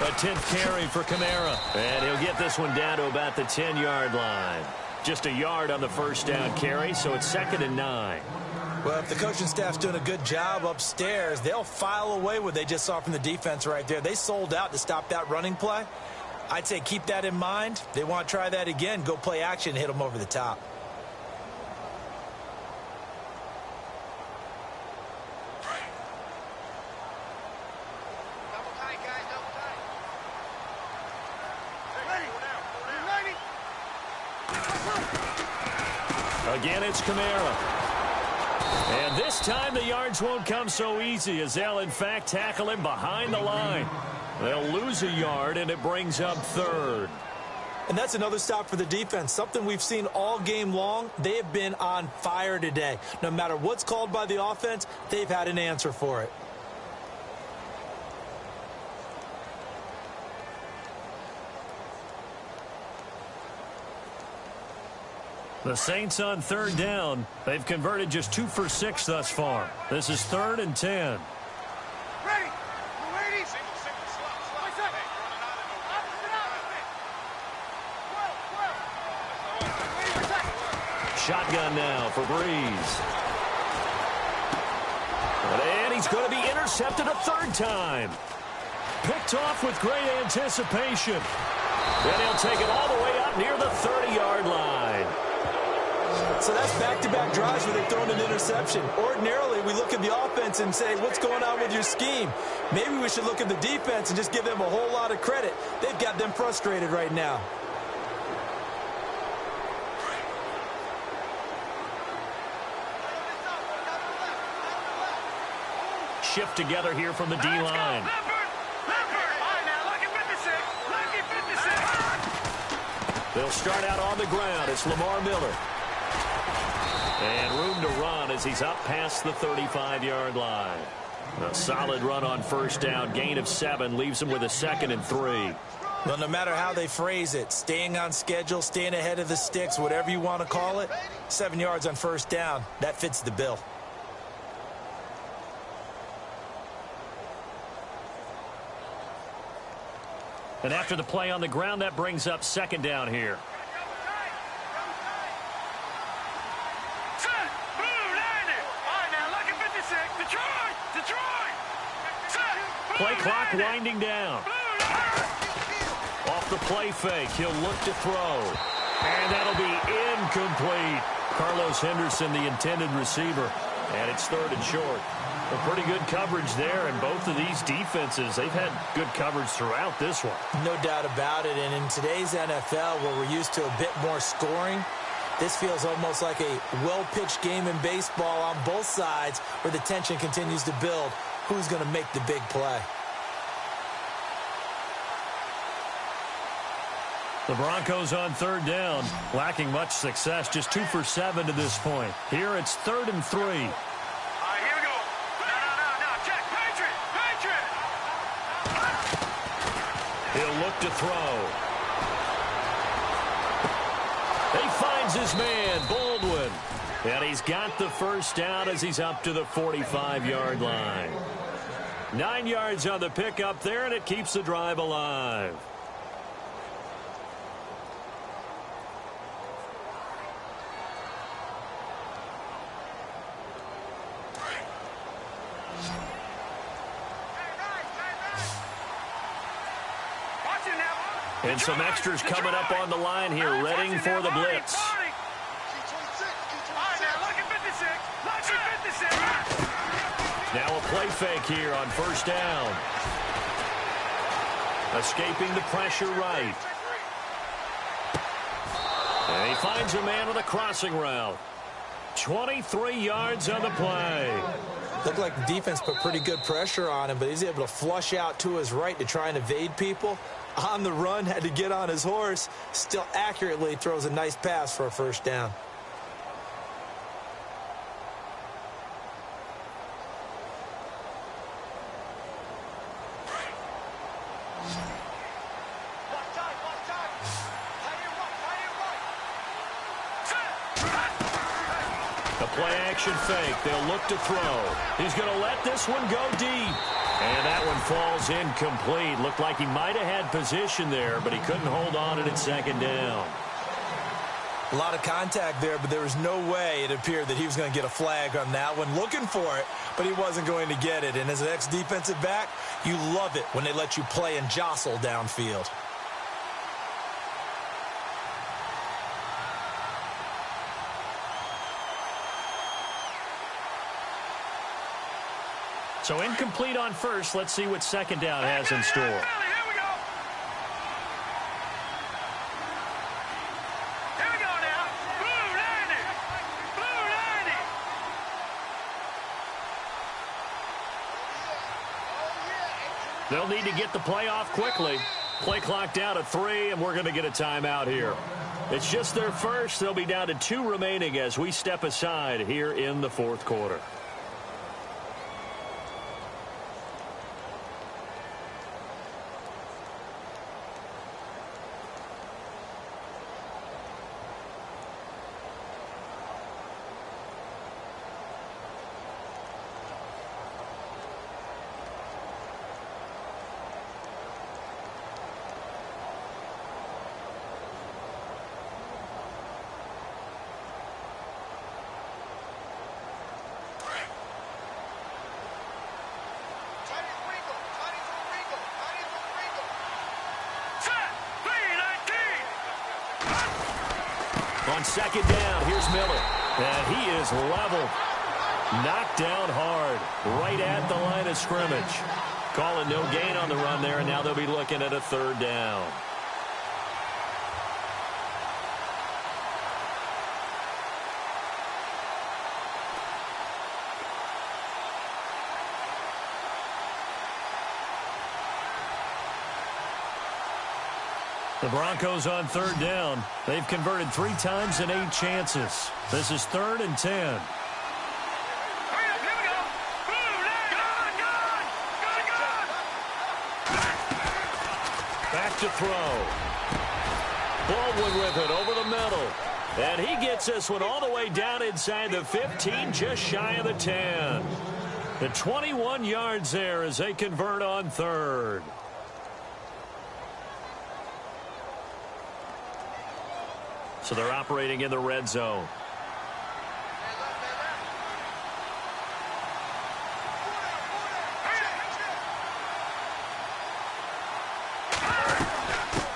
[SPEAKER 2] A 10th carry for Kamara. And he'll get this one down to about the 10-yard line. Just a yard on the first down carry, so it's 2nd and 9.
[SPEAKER 3] Well, if the coaching staff's doing a good job upstairs, they'll file away what they just saw from the defense right there. They sold out to stop that running play. I'd say keep that in mind. They want to try that again. Go play action and hit them over the top.
[SPEAKER 2] Again, it's Kamara. And this time the yards won't come so easy as they'll, in fact, tackle him behind the line. They'll lose a yard, and it brings up 3rd.
[SPEAKER 3] And that's another stop for the defense, something we've seen all game long. They have been on fire today. No matter what's called by the offense, they've had an answer for it.
[SPEAKER 2] The Saints on third down. They've converted just 2 for 6 thus far. This is 3rd and 10.
[SPEAKER 4] Ready.
[SPEAKER 2] Shotgun now for Breeze. And he's going to be intercepted a 3rd time. Picked off with great anticipation. Then he'll take it all the way up near the 30-yard line.
[SPEAKER 3] So that's back-to-back drives where they've thrown an interception. Ordinarily, we look at the offense and say, what's going on with your scheme? Maybe we should look at the defense and just give them a whole lot of credit. They've got them frustrated right now.
[SPEAKER 2] Shift together here from the D-line. They'll start out on the ground. It's Lamar Miller. And room to run as he's up past the 35-yard line. A solid run on first down. Gain of 7 leaves him with a 2nd and 3.
[SPEAKER 3] Well, no matter how they phrase it, staying on schedule, staying ahead of the sticks, whatever you want to call it, 7 yards on first down, that fits the bill.
[SPEAKER 2] And after the play on the ground, that brings up 2nd down here. Play clock winding down. Off the play fake, he'll look to throw. And that'll be incomplete. Carlos Henderson, the intended receiver. And it's 3rd and short. A pretty good coverage there, and both of these defenses, they've had good coverage throughout this one.
[SPEAKER 3] No doubt about it, and in today's NFL, where we're used to a bit more scoring, this feels almost like a well-pitched game in baseball on both sides where the tension continues to build. Who's going to make the big play?
[SPEAKER 2] The Broncos on 3rd down, lacking much success, just 2 for 7 to this point. Here it's 3rd and 3. He'll look to throw. He finds his man, Baldwin. And he's got the first down as he's up to the 45-yard line. 9 yards on the pickup there, and it keeps the drive alive. And some extras coming up on the line here, readying for the blitz. Now a play fake here on first down. Escaping the pressure right. And he finds a man with a crossing route. 23 yards on the play.
[SPEAKER 3] Looked like the defense put pretty good pressure on him, but he's able to flush out to his right to try and evade people. On the run, had to get on his horse. Still accurately throws a nice pass for a first down.
[SPEAKER 2] Play-action fake. They'll look to throw. He's going to let this one go deep. And that one falls incomplete. Looked like he might have had position there, but he couldn't hold on at 2nd down.
[SPEAKER 3] A lot of contact there, but there was no way it appeared that he was going to get a flag on that one. Looking for it, but he wasn't going to get it. And as an ex-defensive back, you love it when they let you play and jostle downfield.
[SPEAKER 2] So incomplete on first. Let's see what 2nd down has in store.
[SPEAKER 4] Here we go now. Blue 90.
[SPEAKER 2] They'll need to get the play off quickly. Play clock down to 3, and we're going to get a timeout here. It's just their first. They'll be down to 2 remaining as we step aside here in the 4th quarter. On 2nd down, here's Miller. And he is leveled. Knocked down hard. Right at the line of scrimmage. Calling no gain on the run there, and now they'll be looking at a third down. The Broncos on third down. They've converted 3 times in 8 chances. This is 3rd and 10. Back to throw. Baldwin with it over the middle. And he gets this one all the way down inside the 15, just shy of the 10. The 21 yards there as they convert on third. So they're operating in the red zone.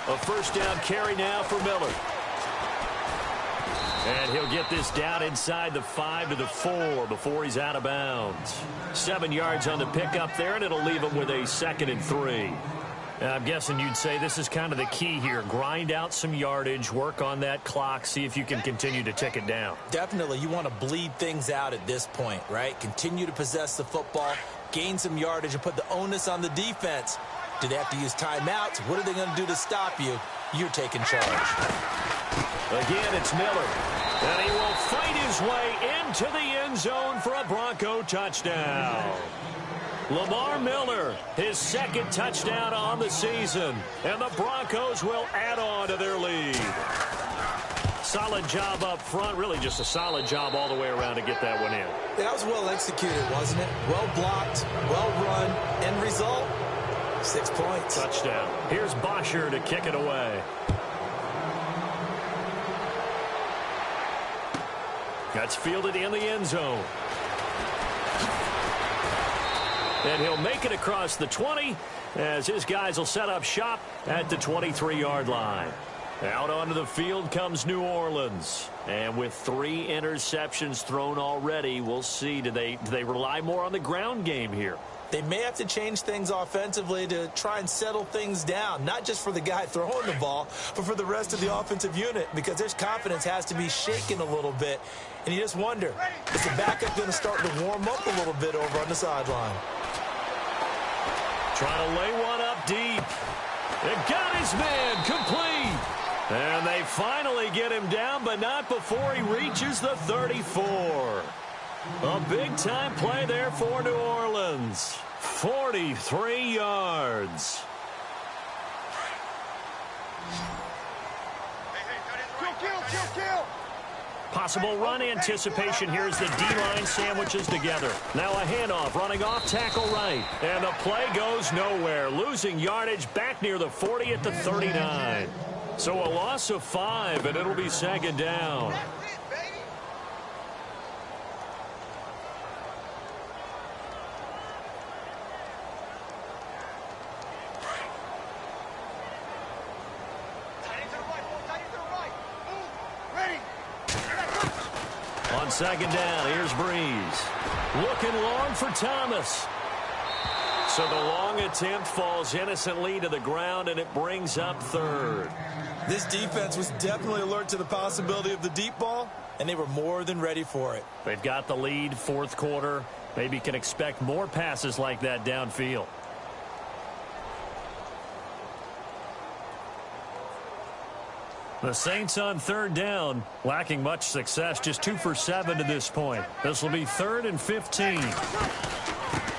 [SPEAKER 2] A first down carry now for Miller. And he'll get this down inside the 5 to the 4 before he's out of bounds. 7 yards on the pickup there, and it'll leave him with a 2nd and 3. I'm guessing you'd say this is kind of the key here. Grind out some yardage, work on that clock, see if you can continue to tick it down.
[SPEAKER 3] Definitely. You want to bleed things out at this point, right? Continue to possess the football, gain some yardage, and put the onus on the defense. Do they have to use timeouts? What are they going to do to stop you? You're taking charge.
[SPEAKER 2] Again, it's Miller. And he will fight his way into the end zone for a Bronco touchdown. Lamar Miller, his 2nd touchdown on the season. And the Broncos will add on to their lead. Solid job up front. Really just a solid job all the way around to get that one in.
[SPEAKER 3] Yeah, that was well executed, wasn't it? Well blocked, well run. End result, 6 points.
[SPEAKER 2] Touchdown. Here's Bosher to kick it away. That's fielded in the end zone. And he'll make it across the 20 as his guys will set up shop at the 23-yard line. Out onto the field comes New Orleans. And with 3 interceptions thrown already, we'll see. Do they rely more on the ground game here?
[SPEAKER 3] They may have to change things offensively to try and settle things down, not just for the guy throwing the ball, but for the rest of the offensive unit, because their confidence has to be shaken a little bit. And you just wonder, is the backup going to start to warm up a little bit over on the sideline?
[SPEAKER 2] Trying to lay one up deep. It got his man complete. And they finally get him down, but not before he reaches the 34. A big-time play there for New Orleans. 43 yards.
[SPEAKER 4] Kill.
[SPEAKER 2] Possible run anticipation. Here's the D-line sandwiches together. Now a handoff, running off tackle right. And the play goes nowhere. Losing yardage back near the 40 at the 39. So a loss of 5, and it'll be 2nd down. On 2nd down, here's Breeze. Looking long for Thomas. So the long attempt falls innocently to the ground, and it brings up 3rd.
[SPEAKER 3] This defense was definitely alert to the possibility of the deep ball, and they were more than ready for it.
[SPEAKER 2] They've got the lead, 4th quarter. Maybe can expect more passes like that downfield. The Saints on 3rd down, lacking much success, just 2 for 7 to this point. This will be 3rd and 15.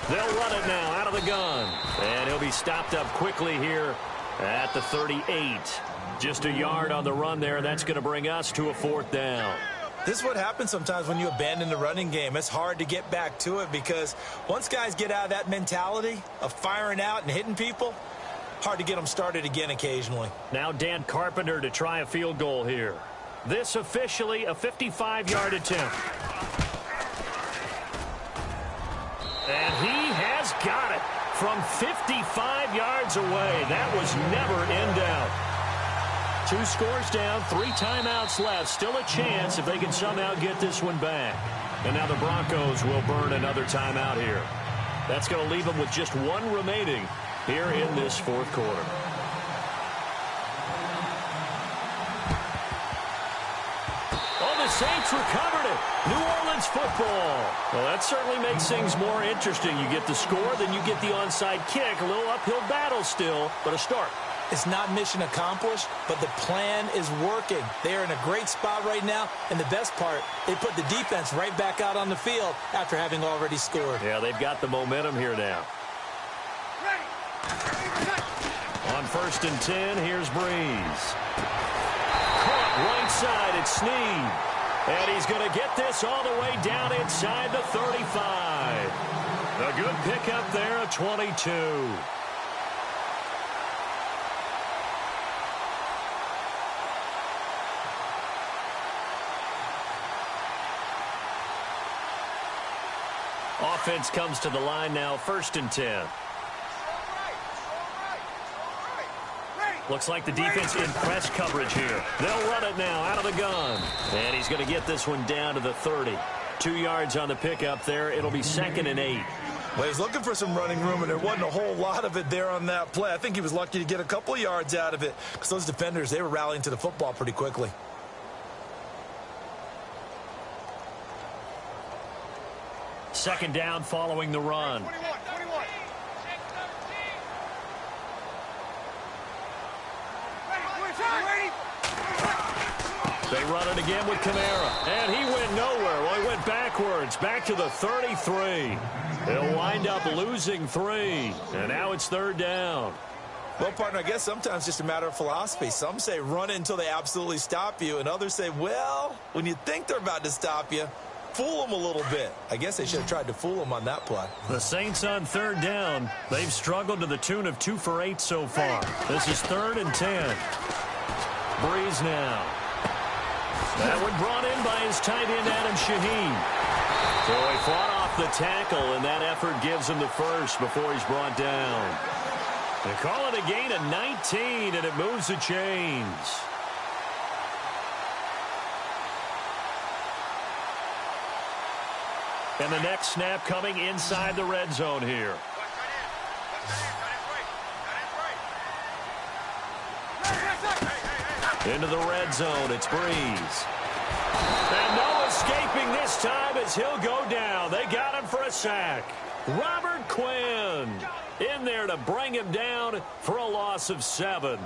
[SPEAKER 2] They'll run it now out of the gun. And he'll be stopped up quickly here at the 38. Just a yard on the run there. That's going to bring us to a 4th down.
[SPEAKER 3] This is what happens sometimes when you abandon the running game. It's hard to get back to it because once guys get out of that mentality of firing out and hitting people, hard to get them started again occasionally.
[SPEAKER 2] Now Dan Carpenter to try a field goal here. This officially a 55-yard attempt. And he has got it from 55 yards away. That was never in doubt. 2 scores down, 3 timeouts left. Still a chance if they can somehow get this one back. And now the Broncos will burn another timeout here. That's going to leave them with just 1 remaining here in this 4th quarter. The Saints recovered it. New Orleans football. Well, that certainly makes things more interesting. You get the score, then you get the onside kick. A little uphill battle still, but a start.
[SPEAKER 3] It's not mission accomplished, but the plan is working. They are in a great spot right now, and the best part, they put the defense right back out on the field after having already scored.
[SPEAKER 2] Yeah, they've got the momentum here now. On 1st and 10, here's Breeze. Caught right side, it's Snead. And he's going to get this all the way down inside the 35. A good pickup there, a 22. Offense comes to the line now, 1st and 10. Looks like the defense in press coverage here. They'll run it now out of the gun. And he's going to get this one down to the 30. 2 yards on the pickup there. It'll be 2nd and 8.
[SPEAKER 3] Well, he's looking for some running room, and there wasn't a whole lot of it there on that play. I think he was lucky to get a couple of yards out of it because those defenders, they were rallying to the football pretty quickly.
[SPEAKER 2] Second down following the run.
[SPEAKER 4] 21.
[SPEAKER 2] They run it again with Kamara. And he went nowhere. Well, he went backwards. Back to the 33. They'll wind up losing 3. And now it's 3rd down.
[SPEAKER 3] Well, partner, I guess sometimes it's just a matter of philosophy. Some say run it until they absolutely stop you. And others say, well, when you think they're about to stop you, fool them a little bit. I guess they should have tried to fool them on that play.
[SPEAKER 2] The Saints on 3rd down. They've struggled to the tune of 2 for 8 so far. This is 3rd and 10. Breeze now. That one brought in by his tight end, Adam Shaheen. So he fought off the tackle, and that effort gives him the first before he's brought down. They call it a gain of 19, and it moves the chains. And the next snap coming inside the red zone here. Into the red zone, it's Breeze. And no escaping this time as he'll go down. They got him for a sack. Robert Quinn in there to bring him down for a loss of 7.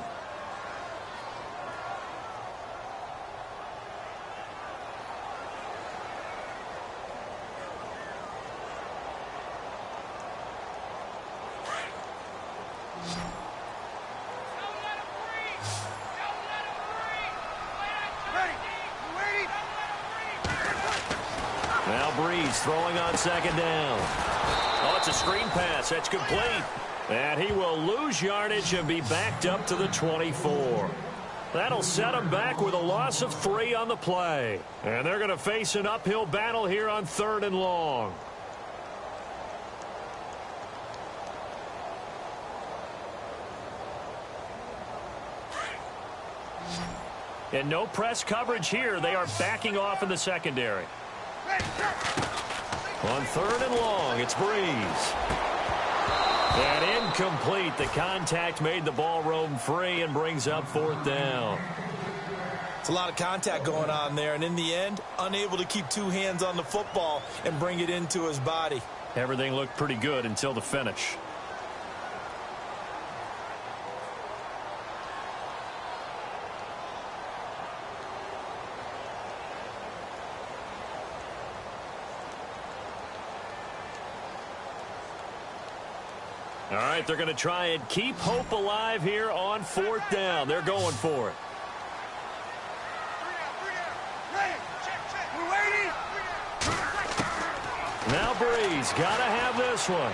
[SPEAKER 2] Now Breeze throwing on 2nd down. Oh, it's a screen pass. That's complete. And he will lose yardage and be backed up to the 24. That'll set him back with a loss of 3 on the play. And they're going to face an uphill battle here on 3rd and long. And no press coverage here. They are backing off in the secondary. On 3rd and long, it's Breeze. And incomplete. The contact made the ball roam free and brings up 4th down.
[SPEAKER 3] It's a lot of contact going on there, and in the end, unable to keep 2 hands on the football and bring it into his body.
[SPEAKER 2] Everything looked pretty good until the finish. All right, they're going to try and keep hope alive here on 4th down. They're going for it. Now Breeze got to have this one.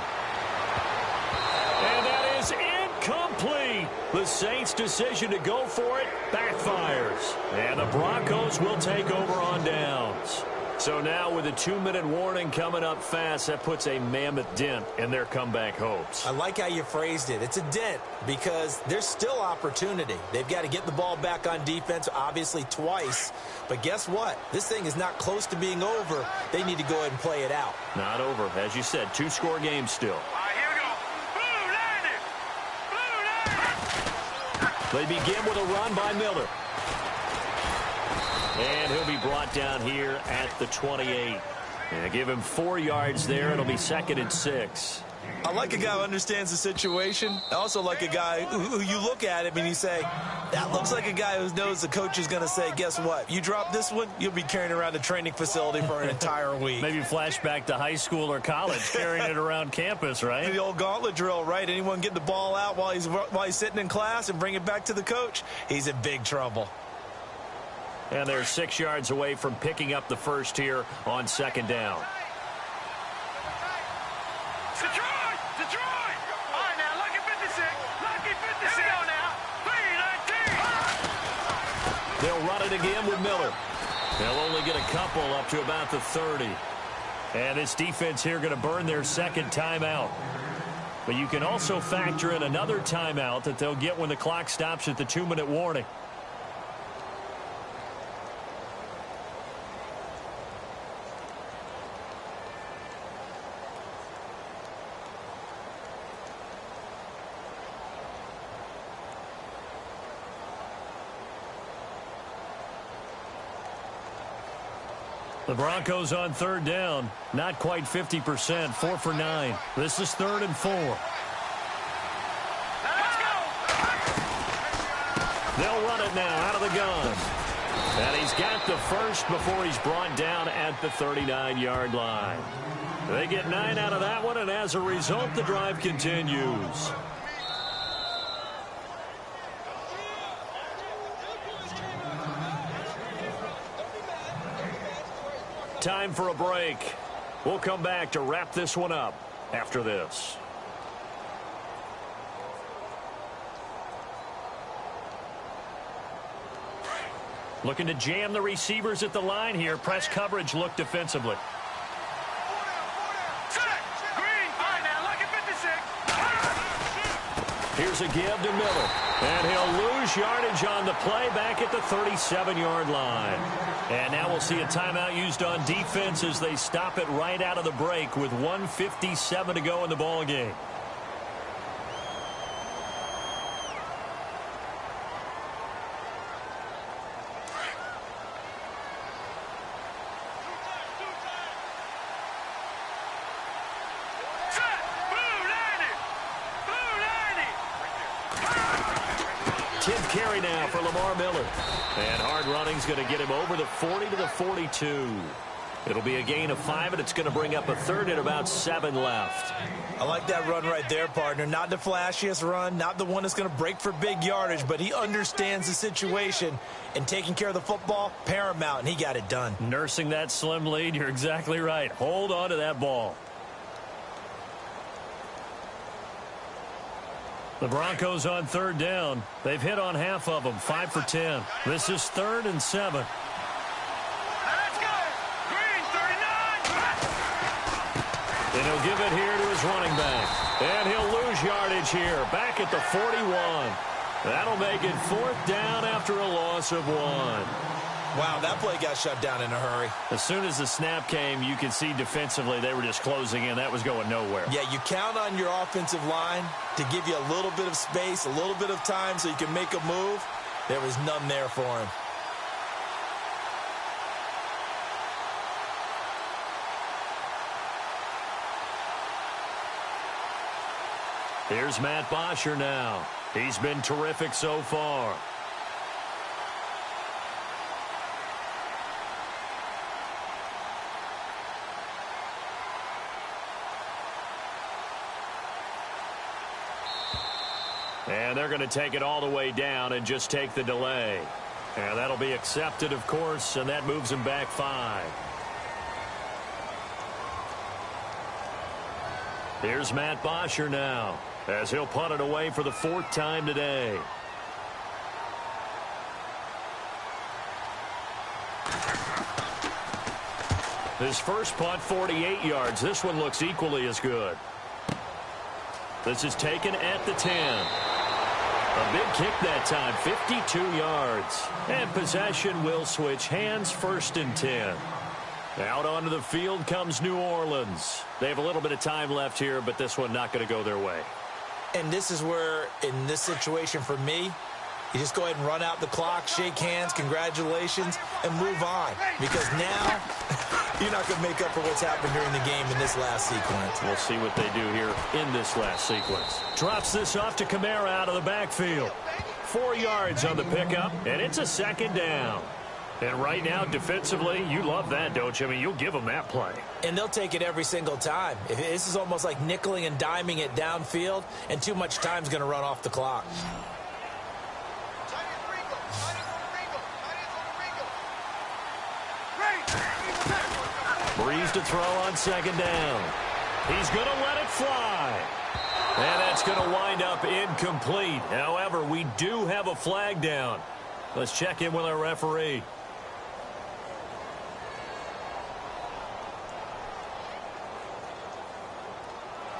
[SPEAKER 2] And that is incomplete. The Saints' decision to go for it backfires. And the Broncos will take over on downs. So now with a 2-minute warning coming up fast, that puts a mammoth dent in their comeback hopes.
[SPEAKER 3] I like how you phrased it. It's a dent because there's still opportunity. They've got to get the ball back on defense, obviously twice. But guess what? This thing is not close to being over. They need to go ahead and play it out.
[SPEAKER 2] Not over. As you said, 2-score game still.
[SPEAKER 4] All right, here we go. Blue,
[SPEAKER 2] They begin with a run by Miller. And he'll be brought down here at the 28. And give him 4 yards there. It'll be 2nd and 6.
[SPEAKER 3] I like a guy who understands the situation. I also like a guy who you look at him and you say, that looks like a guy who knows the coach is going to say, guess what? You drop this one, you'll be carrying around the training facility for an entire week.
[SPEAKER 2] Maybe flashback to high school or college, carrying it around campus, right?
[SPEAKER 3] The old gauntlet drill, right? Anyone get the ball out while he's sitting in class and bring it back to the coach, he's in big trouble.
[SPEAKER 2] And they're 6 yards away from picking up the first here on 2nd down.
[SPEAKER 4] Detroit! Detroit! All right, now, lucky 56. Lucky 56. Here we go now. 3-19.
[SPEAKER 2] They'll run it again with Miller. They'll only get a couple up to about the 30. And this defense here going to burn their 2nd timeout. But you can also factor in another timeout that they'll get when the clock stops at the 2-minute warning. The Broncos on 3rd down. Not quite 50%. 4 for 9. This is 3rd and 4.
[SPEAKER 4] Let's go!
[SPEAKER 2] They'll run it now out of the gun. And he's got the first before he's brought down at the 39-yard line. They get 9 out of that one, and as a result, the drive continues. Time for a break. We'll come back to wrap this one up after this. Looking to jam the receivers at the line here. Press coverage look defensively. Here's a give to Miller. And he'll lose yardage on the play back at the 37-yard line. And now we'll see a timeout used on defense as they stop it right out of the break with 1:57 to go in the ball game. Carry now for Lamar Miller. And hard running's going to get him over the 40 to the 42. It'll be a gain of 5, and it's going to bring up a 3rd and about 7 left.
[SPEAKER 3] I like that run right there, partner. Not the flashiest run, not the one that's going to break for big yardage, but he understands the situation, and taking care of the football, paramount, and he got it done.
[SPEAKER 2] Nursing that slim lead, you're exactly right. Hold on to that ball. The Broncos on 3rd down. They've hit on half of them, 5 for 10. This is 3rd and 7.
[SPEAKER 4] Let's go! Green, 39!
[SPEAKER 2] And he'll give it here to his running back. And he'll lose yardage here, back at the 41. That'll make it 4th down after a loss of 1.
[SPEAKER 3] Wow, that play got shut down in a hurry.
[SPEAKER 2] As soon as the snap came, you could see defensively they were just closing in. That was going nowhere.
[SPEAKER 3] Yeah, you count on your offensive line to give you a little bit of space, a little bit of time so you can make a move. There was none there for him.
[SPEAKER 2] Here's Matt Bosher now. He's been terrific so far. And they're going to take it all the way down and just take the delay. And that'll be accepted, of course, and that moves him back 5. Here's Matt Bosher now, as he'll punt it away for the 4th time today. His first punt, 48 yards. This one looks equally as good. This is taken at the 10. A big kick that time, 52 yards. And possession will switch hands, 1st and 10. Out onto the field comes New Orleans. They have a little bit of time left here, but this one not going to go their way.
[SPEAKER 3] And this is where, in this situation for me, you just go ahead and run out the clock, shake hands, congratulations, and move on. Because now, you're not going to make up for what's happened during the game in this last sequence.
[SPEAKER 2] We'll see what they do here in this last sequence. Drops this off to Kamara out of the backfield. 4 yards on the pickup, and it's a 2nd down. And right now, defensively, you love that, don't you? I mean, you'll give them that play.
[SPEAKER 3] And they'll take it every single time. This is almost like nickeling and diming it downfield, and too much time's going to run off the clock.
[SPEAKER 2] Breeze to throw on 2nd down. He's going to let it fly. And that's going to wind up incomplete. However, we do have a flag down. Let's check in with our referee.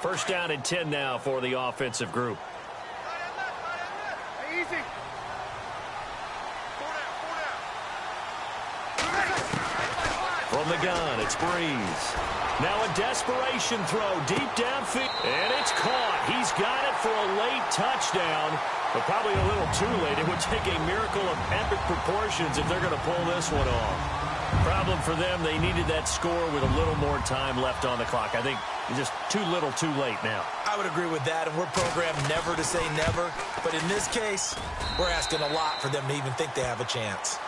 [SPEAKER 2] First down and 10 now for the offensive group.
[SPEAKER 4] Easy.
[SPEAKER 2] From the gun, it's Breeze. Now a desperation throw deep downfield. And it's caught. He's got it for a late touchdown, but probably a little too late. It would take a miracle of epic proportions if they're going to pull this one off. Problem for them, they needed that score with a little more time left on the clock. I think just too little too late now.
[SPEAKER 3] I would agree with that, and we're programmed never to say never. But in this case, we're asking a lot for them to even think they have a chance.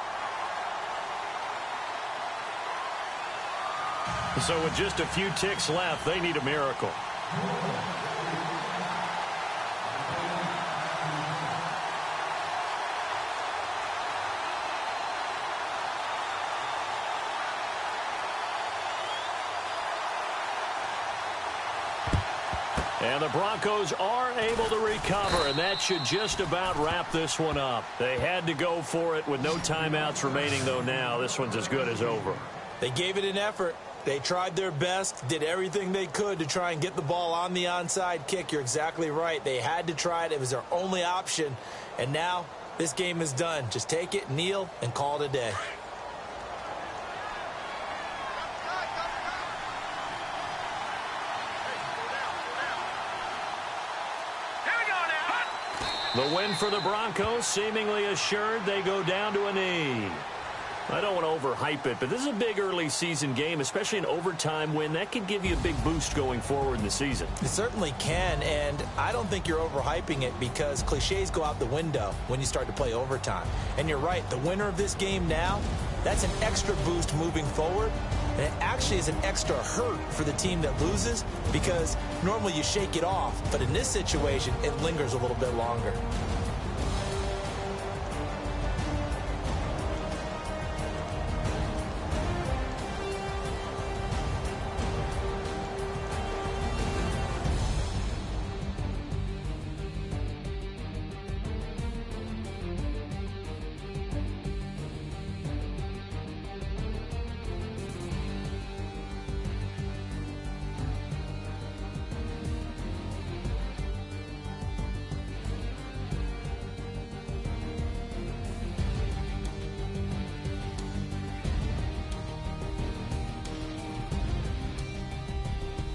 [SPEAKER 2] So with just a few ticks left, they need a miracle. And the Broncos are able to recover, and that should just about wrap this one up. They had to go for it with no timeouts remaining, though now this one's as good as over.
[SPEAKER 3] They gave it an effort. They tried their best, did everything they could to try and get the ball on the onside kick. You're exactly right. They had to try it. It was their only option. And now this game is done. Just take it, kneel, and call it a day.
[SPEAKER 2] The win for the Broncos seemingly assured. They go down to a knee. I don't want to overhype it, but this is a big early season game, especially an overtime win. That could give you a big boost going forward in the season.
[SPEAKER 3] It certainly can, and I don't think you're overhyping it because cliches go out the window when you start to play overtime. And you're right, the winner of this game now, that's an extra boost moving forward, and it actually is an extra hurt for the team that loses because normally you shake it off, but in this situation, it lingers a little bit longer.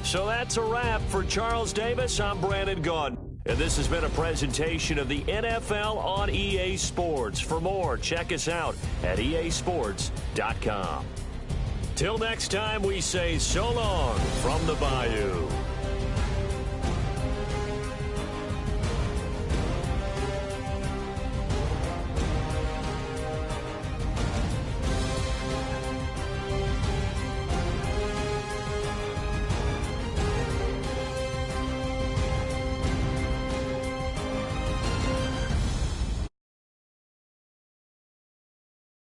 [SPEAKER 2] So that's a wrap for Charles Davis. I'm Brandon Gaudin. And this has been a presentation of the NFL on EA Sports. For more, check us out at easports.com. Till next time, we say so long from the Bayou.